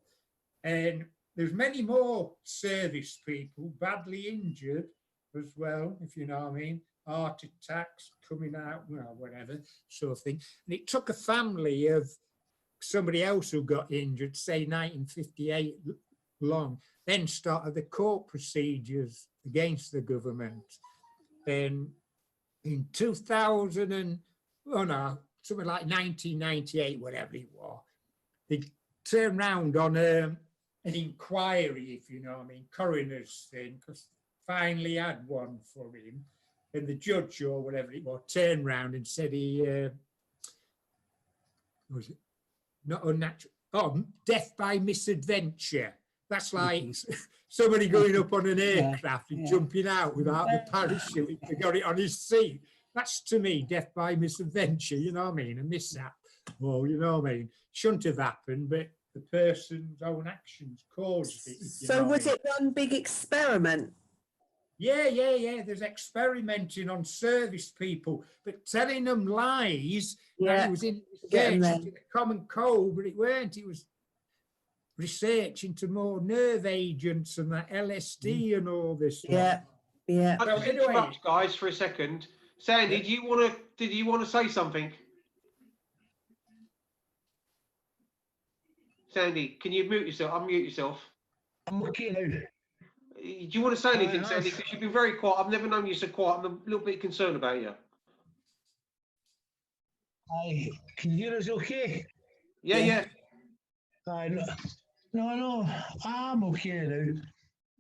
And there's many more service people badly injured as well, if you know what I mean, heart attacks coming out, well, whatever sort of thing. And it took a family of somebody else who got injured, say 1958 long, then started the court procedures against the government. And in 2000 and, something like 1998, whatever it was, they turned around on an inquiry, if you know what I mean, coroner's thing, because finally had one for him. And the judge or whatever it was turned around and said he was it not unnatural? Oh, death by misadventure. That's like somebody going up on an Yeah, aircraft and yeah. jumping out without the parachute if they got it on his seat. That's to me death by misadventure, you know what I mean? A mishap. Well, you know what I mean? Shouldn't have happened, but the person's own actions caused it. if you So know what I was mean. it one big experiment? Yeah. There's experimenting on service people, but telling them lies that Yeah, it was in get 'em research there. into the common cold, but it weren't. It was research into more nerve agents and that LSD and all this. Yeah, yeah. I So just anyway- interrupt, guys, for a second. Sandy, Yeah. did you want to say something? Sandy, can you mute yourself? Unmute yourself. I'm okay now. Do you want to say anything, I Sandy? have. Because you've been very quiet. I've never known you so quiet. I'm a little bit concerned about you. Aye, can you hear us okay? Yeah, yeah. Aye, no, I'm okay now.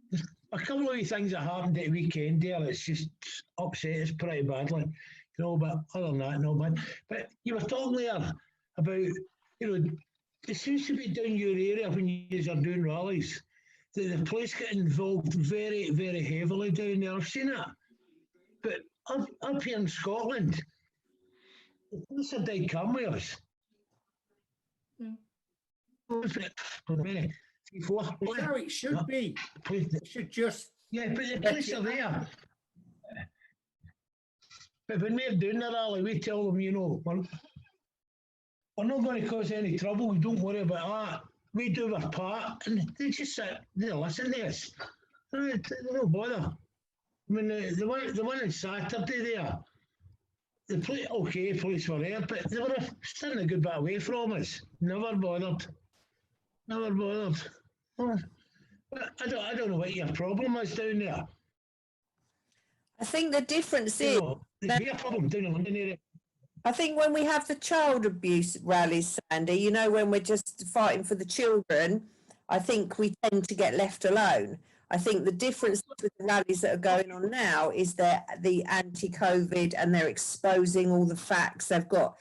There's a couple of wee things that happened at the weekend there, it's just upset us pretty badly. You know, but other than that, no, man. But you were talking there about, it seems to be down your area when you are doing rallies. The police get involved very, very heavily down there. I've seen it. But up here in Scotland, the police are dead calm with us. That's how it should be. It should just Yeah, but the police are there. But when we're doing the rally, we tell them, we're not going to cause any trouble. Don't worry about that. We do our part, and they just sit, they listen to us. They don't bother. I mean, the one on Saturday there, the police were there, but they were standing a good bit away from us. Never bothered. Never bothered. But I don't know what your problem is down there. I think the difference is, There's a problem down in London area. I think when we have the child abuse rallies, Sandy, when we're just fighting for the children, I think we tend to get left alone. I think the difference with the rallies that are going on now is they're the anti-COVID and they're exposing all the facts. They've got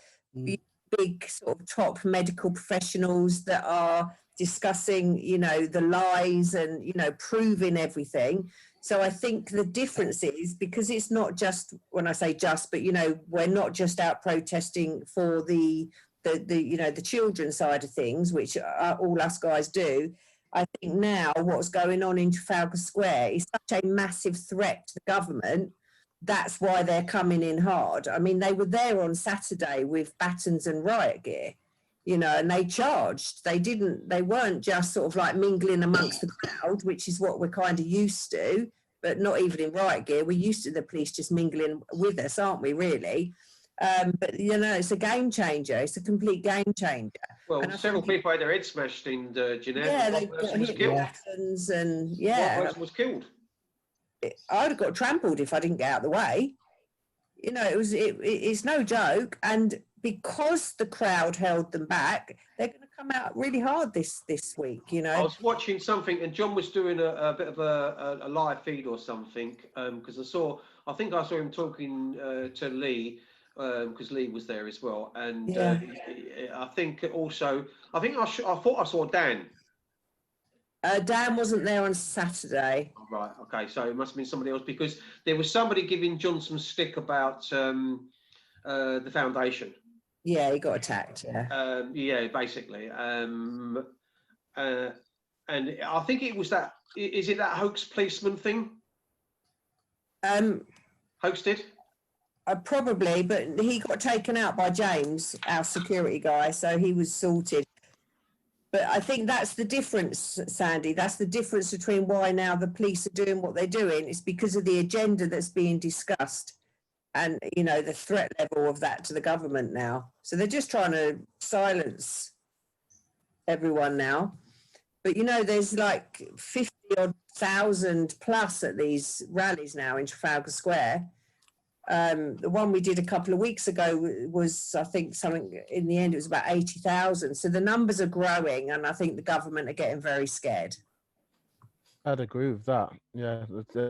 big sort of top medical professionals that are discussing, the lies and, proving everything. So I think the difference is because it's not just, when I say just, but, we're not just out protesting for the children's side of things, which all us guys do. I think now what's going on in Trafalgar Square is such a massive threat to the government. That's why they're coming in hard. I mean, they were there on Saturday with batons and riot gear, and they charged. They weren't just sort of like mingling amongst the crowd, which is what we're kind of used to, but not even in riot gear. We're used to the police just mingling with us, aren't we, really? But, it's a game changer. It's a complete game changer. Well, several people had their heads smashed in Geneva. Yeah, they One got person was hit with killed. batons and, One yeah. person was killed. I'd have got trampled if I didn't get out of the way. It's no joke. And because the crowd held them back, they're going to come out really hard this week, I was watching something and John was doing a bit of a live feed or something because I think I saw him talking to Lee because Lee was there as well. And Yeah. I think also, I thought I saw Dan. Dan wasn't there on Saturday. Right. Okay. So it must have been somebody else because there was somebody giving John some stick about the foundation. Yeah, he got attacked. Yeah. Yeah, basically. And I think it was that. Is it that hoax policeman thing? Hoaxed it? Probably, but he got taken out by James, our security guy, so he was sorted. But I think that's the difference, Sandy. That's the difference between why now the police are doing what they're doing. It's because of the agenda that's being discussed and, the threat level of that to the government now. So they're just trying to silence everyone now. But, there's like 50,000 plus at these rallies now in Trafalgar Square. The one we did a couple of weeks ago was, I think, something in the end, it was about 80,000. So the numbers are growing, and I think the government are getting very scared. I'd agree with that. Yeah,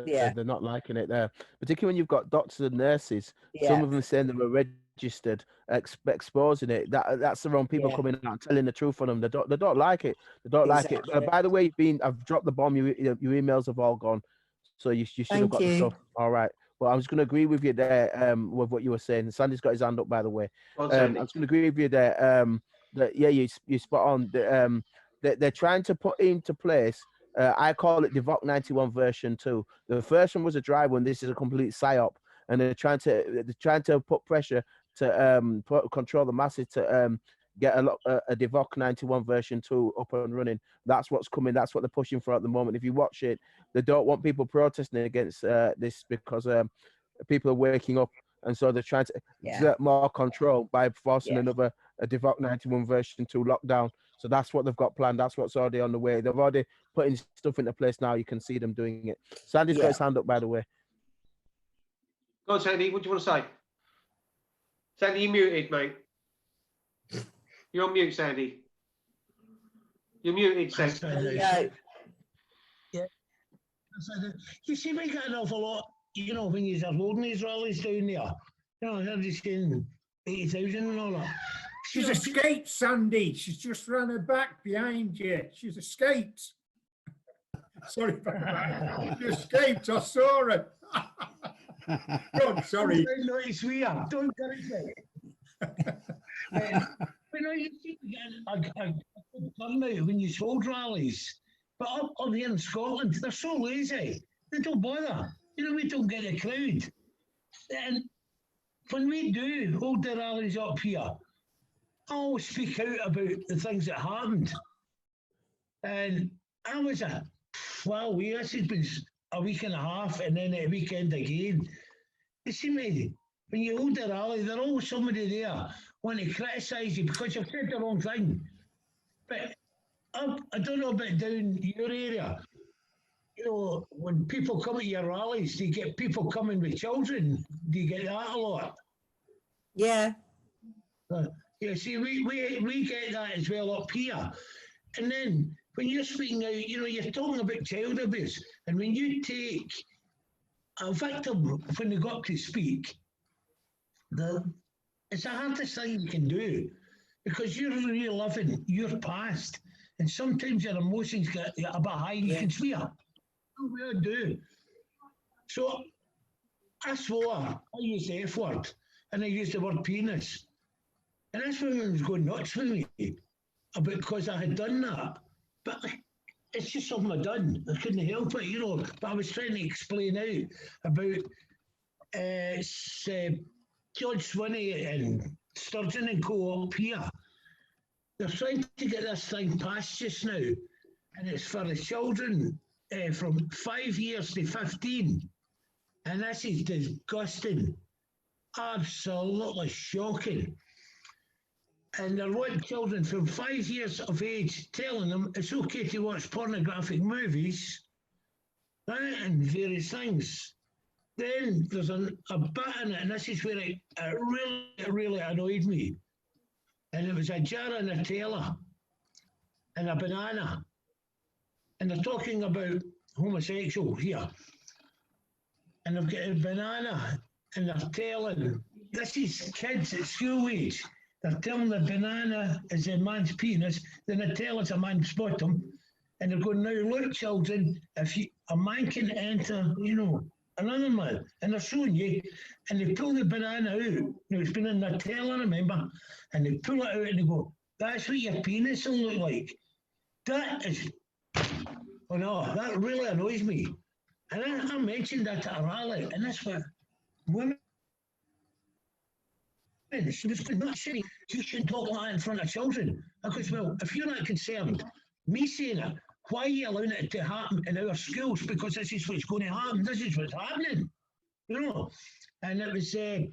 Yeah. they're not liking it there, particularly when you've got doctors and nurses. Yeah. Some of them saying they're already registered, exposing it. That's the wrong people Yeah. coming out and telling the truth on them. They don't like it. They don't like it. Exactly. By the way, I've dropped the bomb. Your emails have all gone, so you should have Thank got the you. stuff. All right. Well, I'm just going to agree with you there. With what you were saying. Sandy's got his hand up, by the way. Go on, I'm Sandy. just going to agree with you there. That yeah, you spot on. They're trying to put into place. I call it the VOC 91 version 2. The first one was a dry one. This is a complete psyop, and they're trying to put pressure to control the masses to get a DeVoc 91 version 2 up and running. That's what's coming. That's what they're pushing for at the moment. If you watch it, they don't want people protesting against this because people are waking up, and so they're trying to exert more control by forcing another a DeVoc 91 version 2 lockdown. So that's what they've got planned. That's what's already on the way. They've already putting stuff into place now. You can see them doing it. Sandy's got his hand up, by the way. Go on, Sandy. What do you want to say? Sandy, you're muted, mate. You're on mute, Sandy. You're muted, Sandy. You see, we got an awful lot, you know, when you're loading these rallies down there. You know, they're just saying 80,000 and all that. She's escaped, Sandy. She's just ran her back behind you. She's escaped. Sorry about that. She escaped. I saw her. God, sorry. No, it's weird. Don't get it. You know, you see, a good turnout when you hold rallies. But up here in Scotland, they're so lazy. They don't bother. You know, we don't get a crowd. And when we do hold the rallies up here, I always speak out about the things that happened. And I was this has been a week and a half and then a weekend again. You see me, when you hold a rally, there's always somebody there wanting to criticise you because you've said the wrong thing. But I don't know about down your area. You know, when people come at your rallies, do you get people coming with children? Do you get that a lot? Yeah. Yeah, see, we get that as well up here. And then when you're speaking out, you know, you're talking about child abuse. And when you take a victim, when they go up to speak, it's the hardest thing you can do because you're reliving your past. And sometimes your emotions get a bit high and you can swear. We do. So I swore, I used the F word, and I used the word penis. And that's when I was going nuts with me because I had done that. But it's just something I'd done. I couldn't help it, you know. But I was trying to explain out about George Swinney and Sturgeon and Co. up here. They're trying to get this thing passed just now. And it's for the children from 5 years to 15. And this is disgusting. Absolutely shocking. And they're wanting children from 5 years of age telling them it's okay to watch pornographic movies and various things. Then there's a bit in it, and this is where it really annoyed me. And it was a jar of Nutella and a banana. And they're talking about homosexual here. And they've got a banana and they're telling, this is kids at school age. They're telling the banana is a man's penis, the Nutella is a man's bottom. And they're going, now look, children, if a man can enter, you know, another man, and they're showing you, and they pull the banana out. Now it's been in Nutella, remember? And they pull it out and they go, that's what your penis will look like. That is, oh no, that really annoys me. And I mentioned that at a rally, and that's what women, she was not saying you shouldn't talk like that in front of children. I goes, well, if you're not concerned, me saying it, why are you allowing it to happen in our schools? Because this is what's going to happen. This is what's happening, you know. And it was Swinney,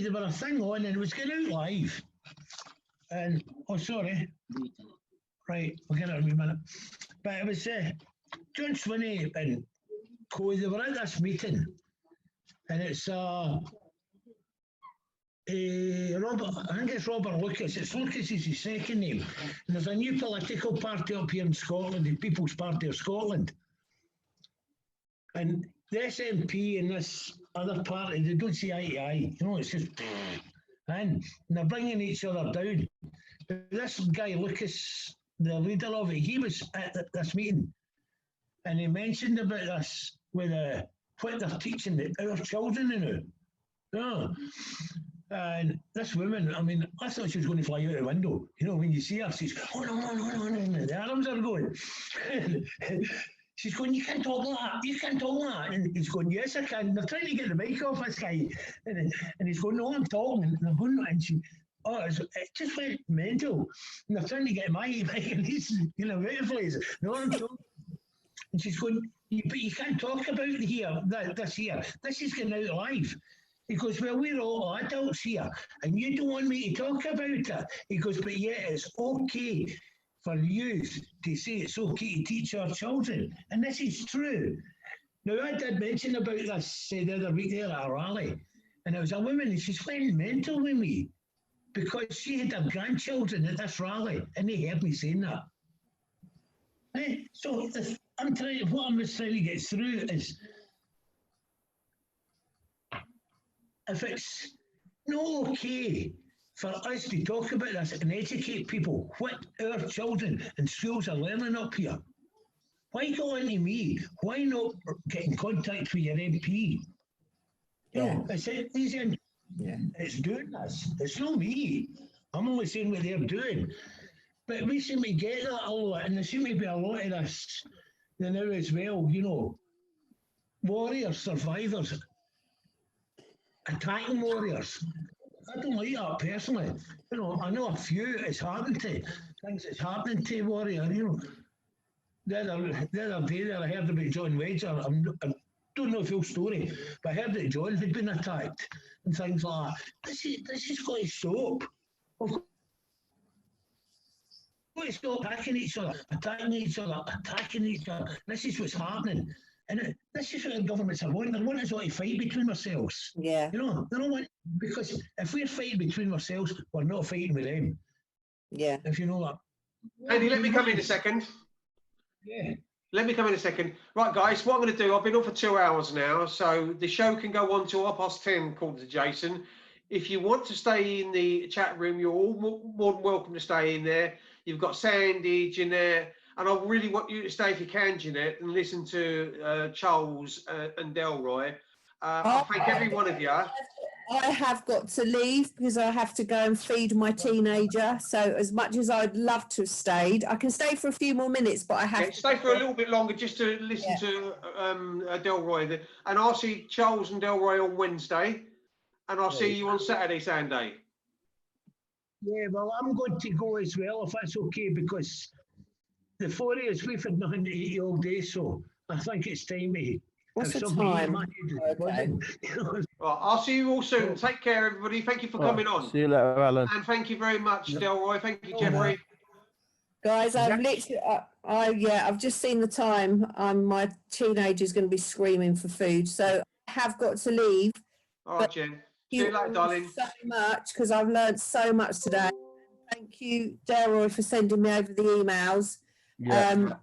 there were a thing on, and it was going out live. And oh, sorry, right, we'll get it in a minute. But it was John Swinney and Co. They were at this meeting, and it's Robert, I think it's Robert Lucas. It's Lucas is his second name. And there's a new political party up here in Scotland, the People's Party of Scotland. And the SNP and this other party, they don't see eye to eye. You know, it's just, and they're bringing each other down. But this guy, Lucas, the leader of it, he was at this meeting and he mentioned about this with what they're teaching our children, you know. Yeah. And this woman, I mean, I thought she was going to fly out the window. You know, when you see her, she's, oh, no, the arms are going. She's going, you can't talk like that, you can't talk like that. And he's going, yes, I can. They're trying to get the mic off this guy. And he's going, no, I'm talking. And they're going, and she, it just went mental. And they're trying to get my mic, and he's, you know, out of place. No, I'm talking. And she's going, but you can't talk about here, this here. This is going out live. He goes, well, we're all adults here, and you don't want me to talk about it. He goes, but yeah, it's okay for youth to say it's okay to teach our children. And this is true. Now, I did mention about this the other week there at a rally, and there was a woman, and she's went mental with me because she had her grandchildren at this rally, and they heard me saying that. So what I'm trying to get through is, if it's not okay for us to talk about this and educate people what our children in schools are learning up here, why go on to me? Why not get in contact with your MP? You know, it's easy. Yeah. It's doing this. It's not me. I'm only saying what they're doing. But we seem to get that a lot, and there seem to be a lot of this now as well, you know. Warriors, survivors, attacking warriors. I don't like that personally. You know, I know a few it's happened to, things that's happening to warrior, you know. The other day there I heard about John Wedger. I don't know the full story, but I heard that John had been attacked and things like that. This is got to stop. We've got to stop attacking each other, attacking each other. This is what's happening. And this is what the governments are wanting. They want us all to fight between ourselves. Yeah. You know, they don't want, because if we're fighting between ourselves, we're not fighting with them. Yeah. If you know that. Andy, let me come in a second. Yeah. Let me come in a second. Right, guys, what I'm going to do, I've been on for 2 hours now, so the show can go on till 10:30, according to Jason. If you want to stay in the chat room, you're all more than welcome to stay in there. You've got Sandy, Jeanette, and I really want you to stay if you can, Jeanette, and listen to Charles and Delroy. I thank every one of you. I have got to leave because I have to go and feed my teenager. So as much as I'd love to have stayed, I can stay for a few more minutes, but I have to stay for a little bit longer just to listen to Delroy. And I'll see Charles and Delroy on Wednesday, and I'll see you on Saturday, Sandy. Yeah, well, I'm going to go as well, if that's okay, because the 4 years we've had nothing to eat all day, so I think it's time to. What's the time? Okay. Right, I'll see you all soon. Take care, everybody. Thank you for coming on. See you later, Alan. And thank you very much, Delroy. Thank you, Jeffrey. Guys, I've literally, I've just seen the time. My teenager's going to be screaming for food, so I have got to leave. All right, Jen. See you later, darling. So much, because I've learned so much today. Thank you, Delroy, for sending me over the emails. Yeah.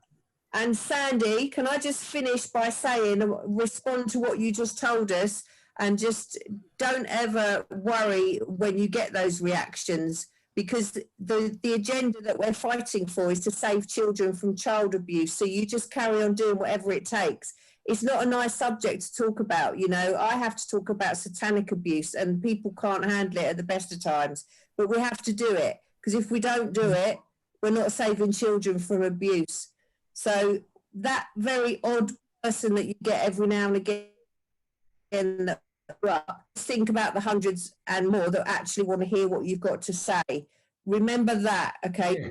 And Sandy, can I just finish by saying, respond to what you just told us, and just don't ever worry when you get those reactions, because the agenda that we're fighting for is to save children from child abuse. So you just carry on doing whatever it takes. It's not a nice subject to talk about. You know, I have to talk about satanic abuse, and people can't handle it at the best of times, but we have to do it, because if we don't do it, we're not saving children from abuse. So that very odd person that you get every now and again, think about the hundreds and more that actually want to hear what you've got to say. Remember that, okay? Yeah.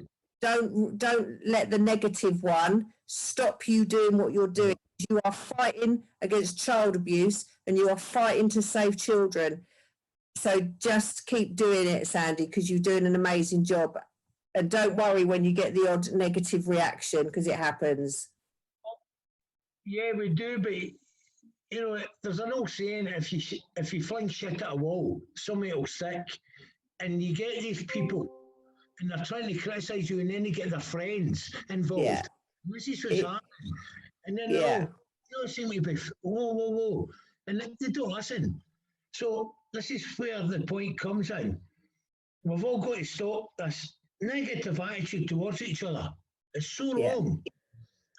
Don't let the negative one stop you doing what you're doing. You are fighting against child abuse, and you are fighting to save children. So just keep doing it, Sandy, because you're doing an amazing job. And don't worry when you get the odd negative reaction, because it happens. Yeah, we do, but you know, there's an old saying: if you fling shit at a wall, somebody will stick. And you get these people, and they're trying to criticise you, and then they get their friends involved. Yeah. This is what's happening. And then they all seem to be, whoa. and they don't listen. So this is where the point comes in. We've all got to stop this negative attitude towards each other. It's so Yeah. wrong.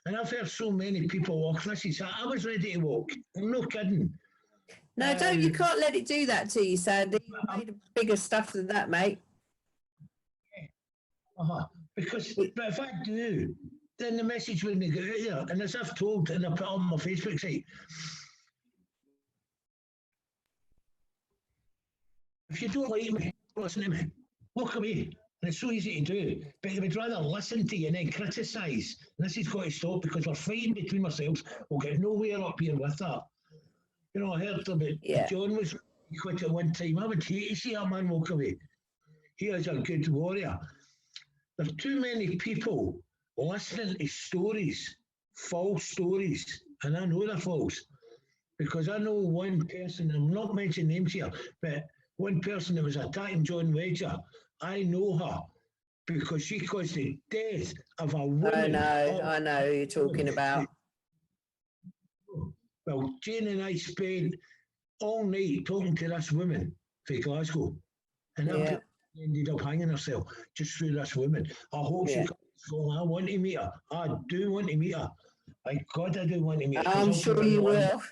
And I've heard so many people walk. This is, I was ready to walk. I'm not kidding. No, don't, you can't let it do that to you, Sandy. You've made bigger stuff than that, mate. Because but if I do, then the message wouldn't get out there. And as I've told and I put on my Facebook site, if you don't like me, listen to me. Walk away. And it's so easy to do. But they would rather listen to you and then criticise. And this has got to stop because we're fighting between ourselves. We'll get nowhere up here with that. You know, I heard about John was quit at one time. I would hate to see a man walk away. He is a good warrior. There's too many people listening to stories, false stories, and I know they're false. Because I know one person, I'm not mentioning names here, but one person that was attacking John Wedger, I know her because she caused the death of a woman. I know who you're talking about. Well, Jane and I spent all night talking to this woman from Glasgow, and that ended up hanging herself just through this woman. I hope she comes home. I want to meet her. I do want to meet her. My God, I do want to meet her. I'm sure you will.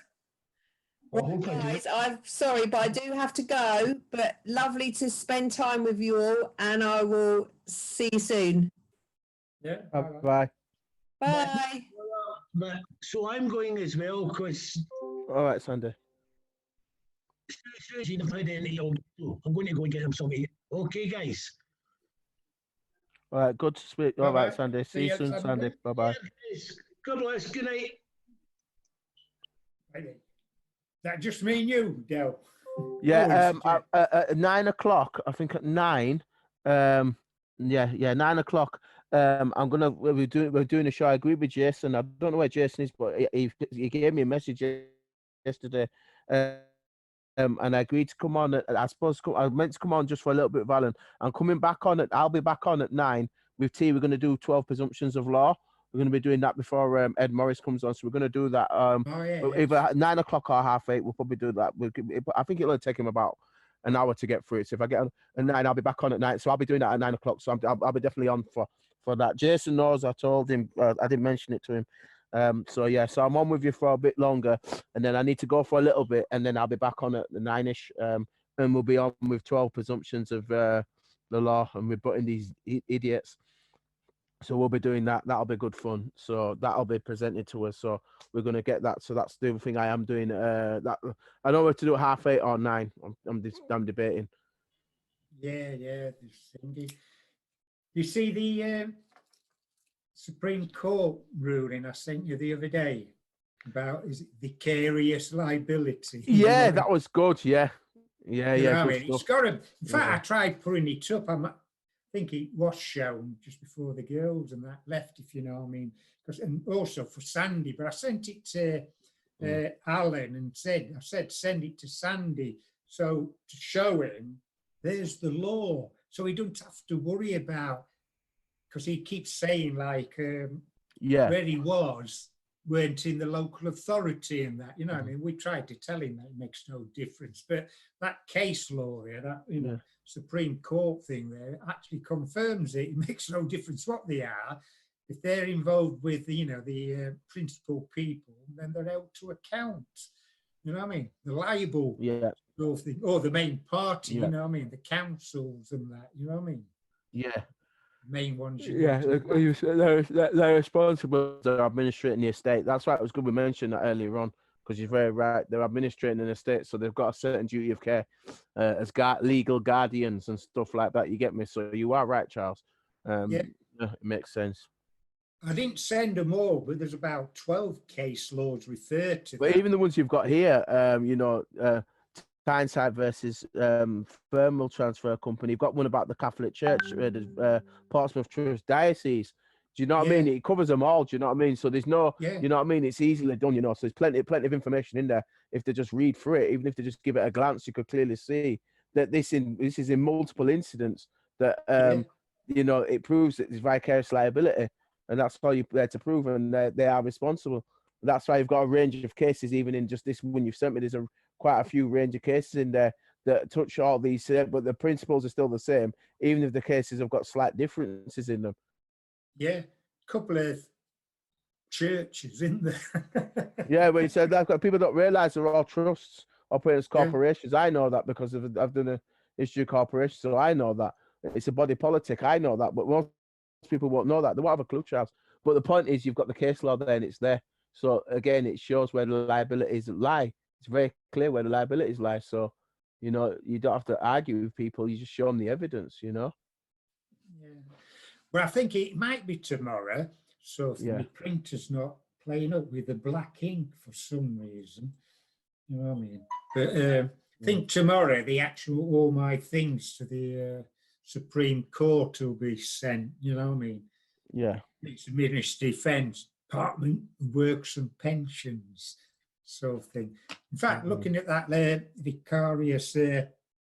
I hope I do. Guys, I'm sorry, but I do have to go. But lovely to spend time with you all, and I will see you soon. Yeah. Bye. Bye. But so I'm going as well because. All right, Sandy. I'm going to go and get them something. Okay, guys. All right, good to speak. All Bye-bye. right, Sandy. See you you, soon, Sandy. Bye-bye. God bless. Good night. That just me and you, Del. Yeah, at 9 o'clock, I think at 9. 9 o'clock. We're doing a show. I agree with Jason. I don't know where Jason is, but he gave me a message yesterday. And I agreed to come on. I suppose I meant to come on just for a little bit of Alan. I'm coming back on it. I'll be back on at 9 with T. We're going to do 12 presumptions of law. We're going to be doing that before Ed Morris comes on. So we're going to do that. Either at 9 o'clock or 8:30, we'll probably do that. I think it'll take him about an hour to get through it. So if I get on at 9, I'll be back on at 9. So I'll be doing that at 9 o'clock. So I'll be definitely on for that. Jason knows. I told him. I didn't mention it to him. So I'm on with you for a bit longer, and then I need to go for a little bit, and then I'll be back on at the 9ish, and we'll be on with 12 presumptions of the law, and we're putting these idiots. So we'll be doing that. That'll be good fun. So that'll be presented to us. So we're going to get that. So that's the other thing I am doing. That I don't know whether to do it 8:30 or 9. I'm debating. Yeah. You see the Supreme Court ruling I sent you the other day about is it vicarious liability? Yeah, that was good. Yeah. I mean, it's got a. In fact, I tried putting it up. I think it was shown just before the girls and that left, if you know what I mean. And also for Sandy, but I sent it to Alan and I said send it to Sandy so to show him there's the law, so he doesn't have to worry about. Because he keeps saying like where he was weren't in the local authority and that, you know, I mean, we tried to tell him that it makes no difference, but that case law there, that Supreme Court thing there actually confirms it. It makes no difference what they are. If they're involved with the principal people, then they're held to account. You know what I mean? The liable or the main party. You know what I mean? The councils and that. You know what I mean? Yeah. Main ones. They're responsible for administrating the estate. That's why it was good we mentioned that earlier on, because you're very right. They're administrating an estate, so they've got a certain duty of care as legal guardians and stuff like that. You get me? So you are right, Charles. It makes sense. I didn't send them all, but there's about 12 case laws referred to. But even the ones you've got here, Tyneside versus Thermal Transfer Company. You've got one about the Catholic Church, Portsmouth Trust Diocese. Do you know what I mean? It covers them all. Do you know what I mean? So there's no, you know what I mean? It's easily done, So there's plenty of information in there. If they just read through it, even if they just give it a glance, you could clearly see that this is in multiple incidents that it proves that there's vicarious liability, and that's all you're there to prove, and they are responsible. That's why you've got a range of cases, even in just this one you've sent me. There's quite a few range of cases in there that touch all these, but the principles are still the same, even if the cases have got slight differences in them. Yeah, couple of churches in there. Yeah, but you said that people don't realise they're all trusts, operating as Yeah. corporations. I know that because I've done a history of corporations, so I know that it's a body politic. I know that, but most people won't know that. They won't have a clue, Charles. But the point is, you've got the case law there, and it's there. So again, it shows where the liabilities lie. It's very clear where the liabilities lie. So, you know, you don't have to argue with people. You just show them the evidence. You know. Yeah. Well, I think it might be tomorrow. So Yeah. the printer's not playing up with the black ink for some reason. You know what I mean? But I think tomorrow the actual all my things to the Supreme Court will be sent. You know what I mean? Yeah. It's the Ministry of Defence, Department of Works and Pensions, sort of thing. In fact, looking at that vicarious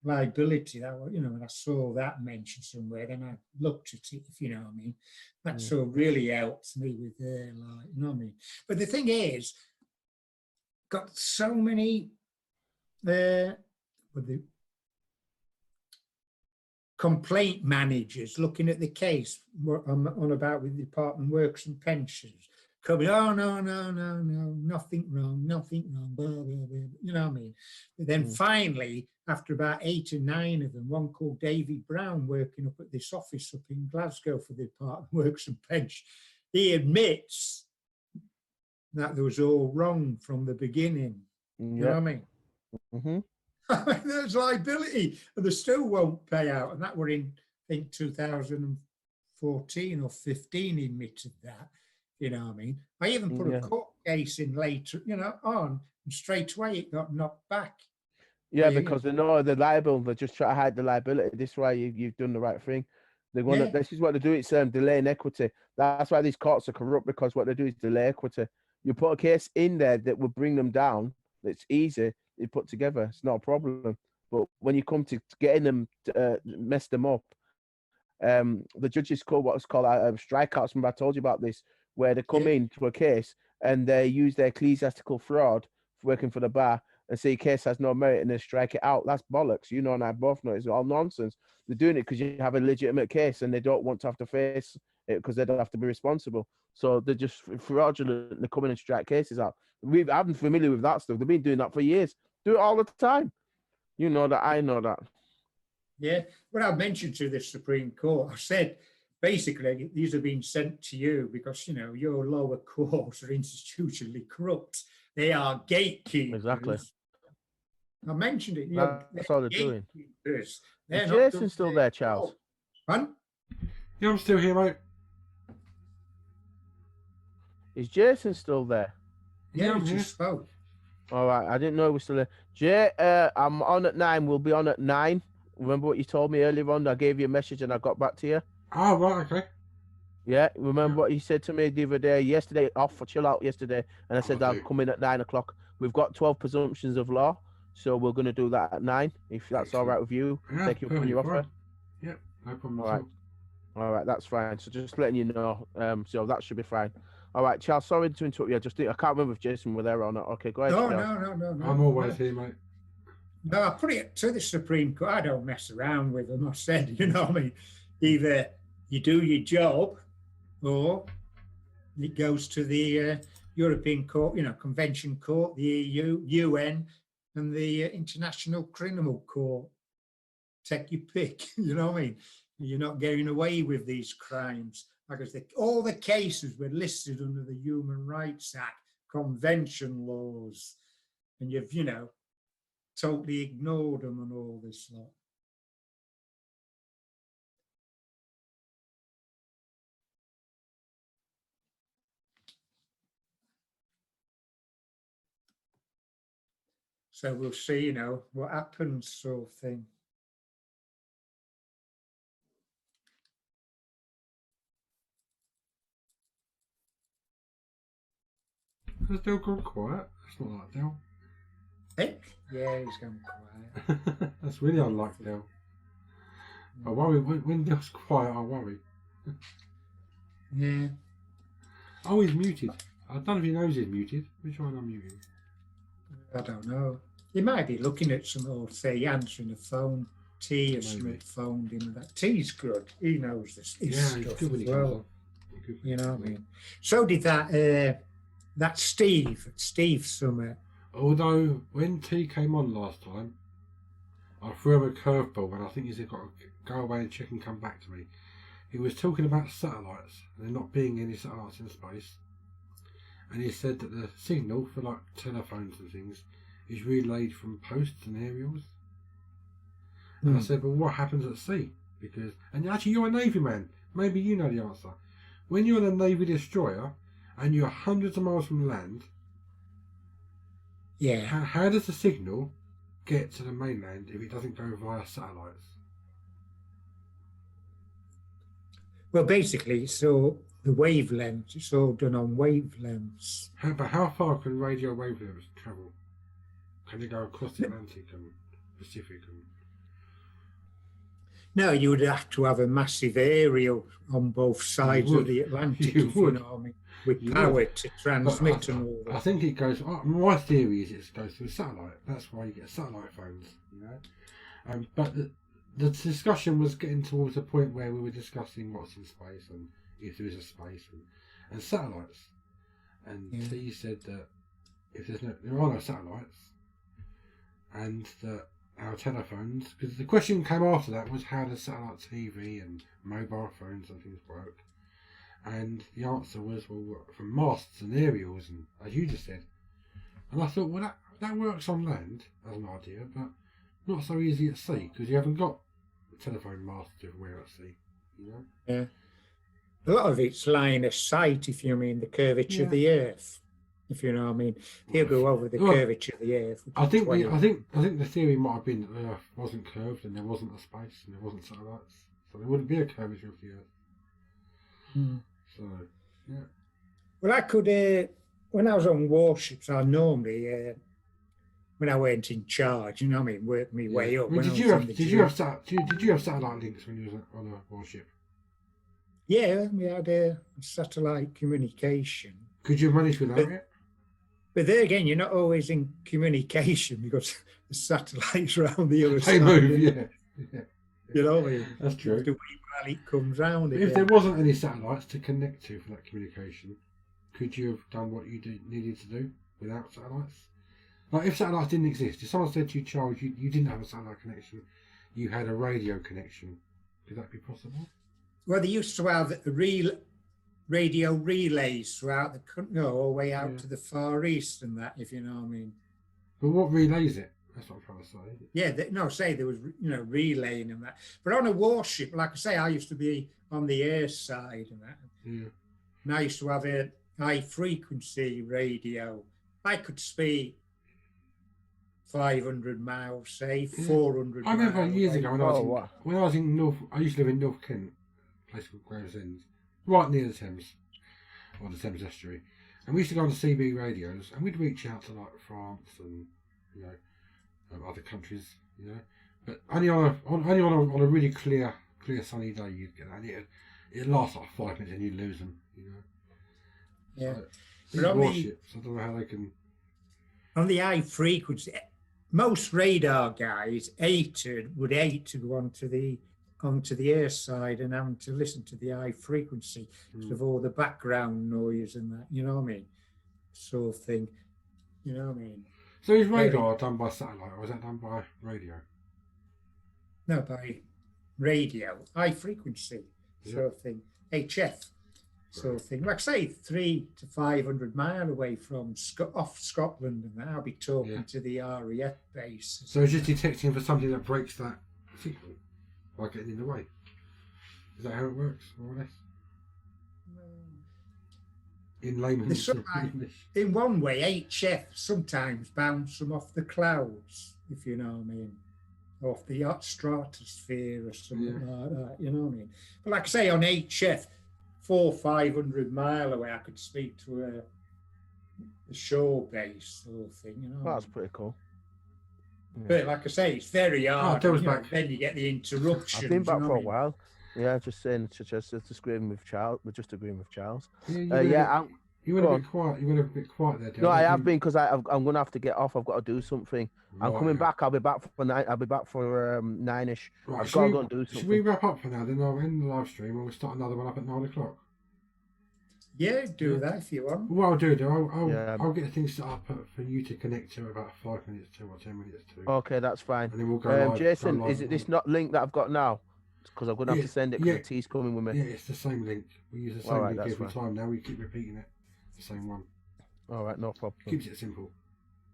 liability, that you know, when I saw that mentioned somewhere, then I looked at it. If you know what I mean, that sort of really helps me with like, you know what I mean. But the thing is, got so many with the complaint managers looking at the case on about with the Department of Works and Pensions, coming, oh, no, nothing wrong, blah, blah, blah. You know what I mean? But then finally, after about 8 or 9 of them, one called Davy Brown, working up at this office up in Glasgow for the Department of Works and Pensions, he admits that there was all wrong from the beginning. You know what I mean? Mm-hmm. There's liability, and they still won't pay out. And that were in, I think, 2014 or 15, he admitted that. You know what I mean? I even put a court case in later, you know, on, and straight away it got knocked back. Yeah, because they know they're liable. They just try to hide the liability. This is why you've done the right thing. They want to. This is what they do. It's delaying equity. That's why these courts are corrupt, because what they do is delay equity. You put a case in there that will bring them down. It's easy. They put together. It's not a problem. But when you come to getting them to mess them up, the judges call what's called strikeouts. Remember I told you about this, where they come into a case and they use their ecclesiastical fraud for working for the bar and say your case has no merit and they strike it out. That's bollocks. You know, and I both know it's all nonsense. They're doing it because you have a legitimate case and they don't want to have to face it because they don't have to be responsible. So they're just fraudulent. They come in and strike cases out. I'm familiar with that stuff. They've been doing that for years. Do it all the time. You know that. I know that. Yeah. Well, I mentioned to the Supreme Court, I said, basically, these have been sent to you because, you know, your lower courts are institutionally corrupt. They are gatekeepers. Exactly. I mentioned it. That's all they're doing. Is Jason still there, Charles? Huh? Yeah, I'm still here, mate. Is Jason still there? Yeah, I'm he here. just spoke. All right, I didn't know he was still there. Jay, I'm on at 9. We'll be on at 9. Remember what you told me earlier on? I gave you a message and I got back to you. Oh, right, okay. Yeah, remember what you said to me the other day, yesterday, off for chill out yesterday, and I said I'll come in at 9 o'clock. We've got 12 presumptions of law, so we're going to do that at 9, if that's all right with you. Yeah, Take you up on your offer. Yep, no problem All at right. all. All right, that's fine. So just letting you know, so that should be fine. All right, Charles, sorry to interrupt you. I can't remember if Jason were there or not. Okay, go ahead, Charles. No. I'm always here, mate. No, I put it to the Supreme Court. I don't mess around with them. I said, you know what I mean? Either you do your job or it goes to the European Court, you know, Convention Court, the EU, UN, and the International Criminal Court. Take your pick, you know what I mean? You're not getting away with these crimes. Because all the cases were listed under the Human Rights Act, convention laws, and you've, you know, totally ignored them and all this lot. So we'll see, you know, what happens, sort of thing. Has Dale gone quiet? That's not like Dale. Hey? Yeah, he's gone quiet. That's really unlike Dale. I worry when Dale's quiet. I worry. Yeah. Oh, he's muted. I don't know if he knows he's muted. Which one I'm muting? I don't know. He might be looking at some old say answering the phone. T or Maybe. something phoned him with that. T's good. He knows this his Yeah, he's stuff good when as he comes well. on. He's good when You he know what I comes on. mean? So did that Steve Summit. Although when T came on last time, I threw him a curveball, and I think he's got to go away and check and come back to me. He was talking about satellites and there not being any satellites in space, and he said that the signal for like telephones and things is relayed from posts and aerials. And I said, well, what happens at sea? Because, and actually, you're a Navy man. Maybe you know the answer. When you're on a Navy destroyer and you're hundreds of miles from land, Yeah. how does the signal get to the mainland if it doesn't go via satellites? Well, basically, so the wavelengths, it's all done on wavelengths. But how far can radio wavelengths travel? Can they go across the Atlantic and Pacific? And... No, you would have to have a massive aerial on both sides would. of the Atlantic, You if would. you know what I mean, with You power would. to But transmit and all I that. think it goes. My theory is it goes through satellite. That's why you get satellite phones, you know. But the discussion was getting towards a point where we were discussing what's in space and if there is a space and satellites. And Yeah. T said that if there are no satellites, and that our telephones, because the question came after that was how does satellite TV and mobile phones and things work? And the answer was, well, from masts and aerials, and as you just said. And I thought, well, that works on land as an idea, but not so easy at sea, because you haven't got telephone masts everywhere at sea, you know? Yeah. A lot of it's line of sight, if you mean the curvature of the Earth. If you know what I mean, he'll go over the Well, curvature of the Earth. which I is think 20 I think the theory might have been that the Earth wasn't curved and there wasn't a space and there wasn't satellites, so there wouldn't be a curvature of the Earth. Hmm. So, yeah. Well, I could, when I was on warships, I normally, when I weren't in charge, you know what I mean, work my way up. Well, when I did was you in have the did you have satellite links when you was on a warship? Yeah, we had satellite communication. Could you manage without it? But there again, you're not always in communication because the satellites around the other They side. move, yeah. You know what I mean? That's You have true. to wait while it comes round But again. if there wasn't any satellites to connect to for that communication, could you have done what you needed to do without satellites? Like if satellites didn't exist, if someone said to you, Charles, you didn't have a satellite connection, you had a radio connection, could that be possible? Well, they used to have radio relays throughout the country, all the way out to the Far East and that, if you know what I mean. But what relays it? That's what I'm trying to say. Yeah, say there was, relaying and that. But on a warship, like I say, I used to be on the air side and that. Yeah. And I used to have a high frequency radio. I could speak 500 miles, say 400 I remember miles. years ago when I was in North, I used to live in North Kent, a place called Gravesend, right near the Thames, or the Thames estuary. And we used to go on the CB radios, and we'd reach out to like France and other countries, But only on a really clear sunny day you'd get that. It'd last like 5 minutes and you'd lose them, Yeah. So, But these on the- warships, I don't know how they can. On the high frequency, most radar guys would hate to go onto the air side and having to listen to the high frequency because of all the background noise and that, you know what I mean? Sort of thing, you know what I mean? So is radar done by satellite or is that done by radio? No, by radio, high frequency sort of thing, HF sort of thing. Like I say, 300 to 500 mile away from off Scotland, and I'll be talking to the RAF base. So it's just detecting for something that breaks that signal by getting in the way. Is that how it works, more or less? In layman's English. In one way, HF sometimes bounce them off the clouds, if you know what I mean, off the stratosphere or something like that, you know what I mean. But like I say, on HF, 400-500 mile away, I could speak to a shore base sort of thing, you know. That's pretty cool. Yeah. But like I say, it's very hard. Then you get the interruptions. I've been back you know for what a I mean? while. Yeah, just saying, just agreeing with Charles. We're just agreeing with Charles. You Yeah, You went Go a on. bit quiet. You went a bit quiet there, Dale. No, I have been because I'm going to have to get off. I've got to do something. I'm Right, coming yeah. back. I'll be back for 9. I'll be back for 9ish. Right, I've should got to we, go and do should we something. wrap up for now? Then I'll end the live stream and we'll start another one up at 9 o'clock. Yeah, do Yeah. that if you want. What I'll do, I'll Yeah. I'll get things set up for you to connect to about 5 minutes to or 10 minutes to. Okay, that's fine. And then we'll go live. Jason, go live is it this on- not link that I've got now? Because I'm going to have Yeah, to send it because yeah. the T's coming with me. Yeah, it's the same link. We use the same Alright, link that's every fine. time now. We keep repeating it. The same one. All right, no problem. Keeps it simple.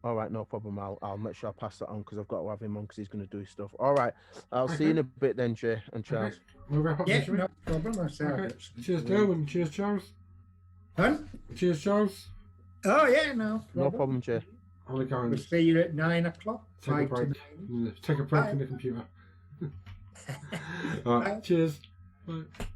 All right, no problem. I'll make sure I pass that on because I've got to have him on because he's going to do stuff. All right, I'll see you in a bit then, Jay and Charles. Okay. We'll wrap up Yeah, this week. no problem. I say I've Okay. got some Cheers, to Dale, do. and cheers, Charles. Huh? Cheers, Charles. Oh, yeah, no problem. No problem, Jay. I'm gonna go We'll and see you at 9 o'clock. take a 5 to break. 9. Take a break Bye. from the computer. All right. Bye. Cheers. Bye.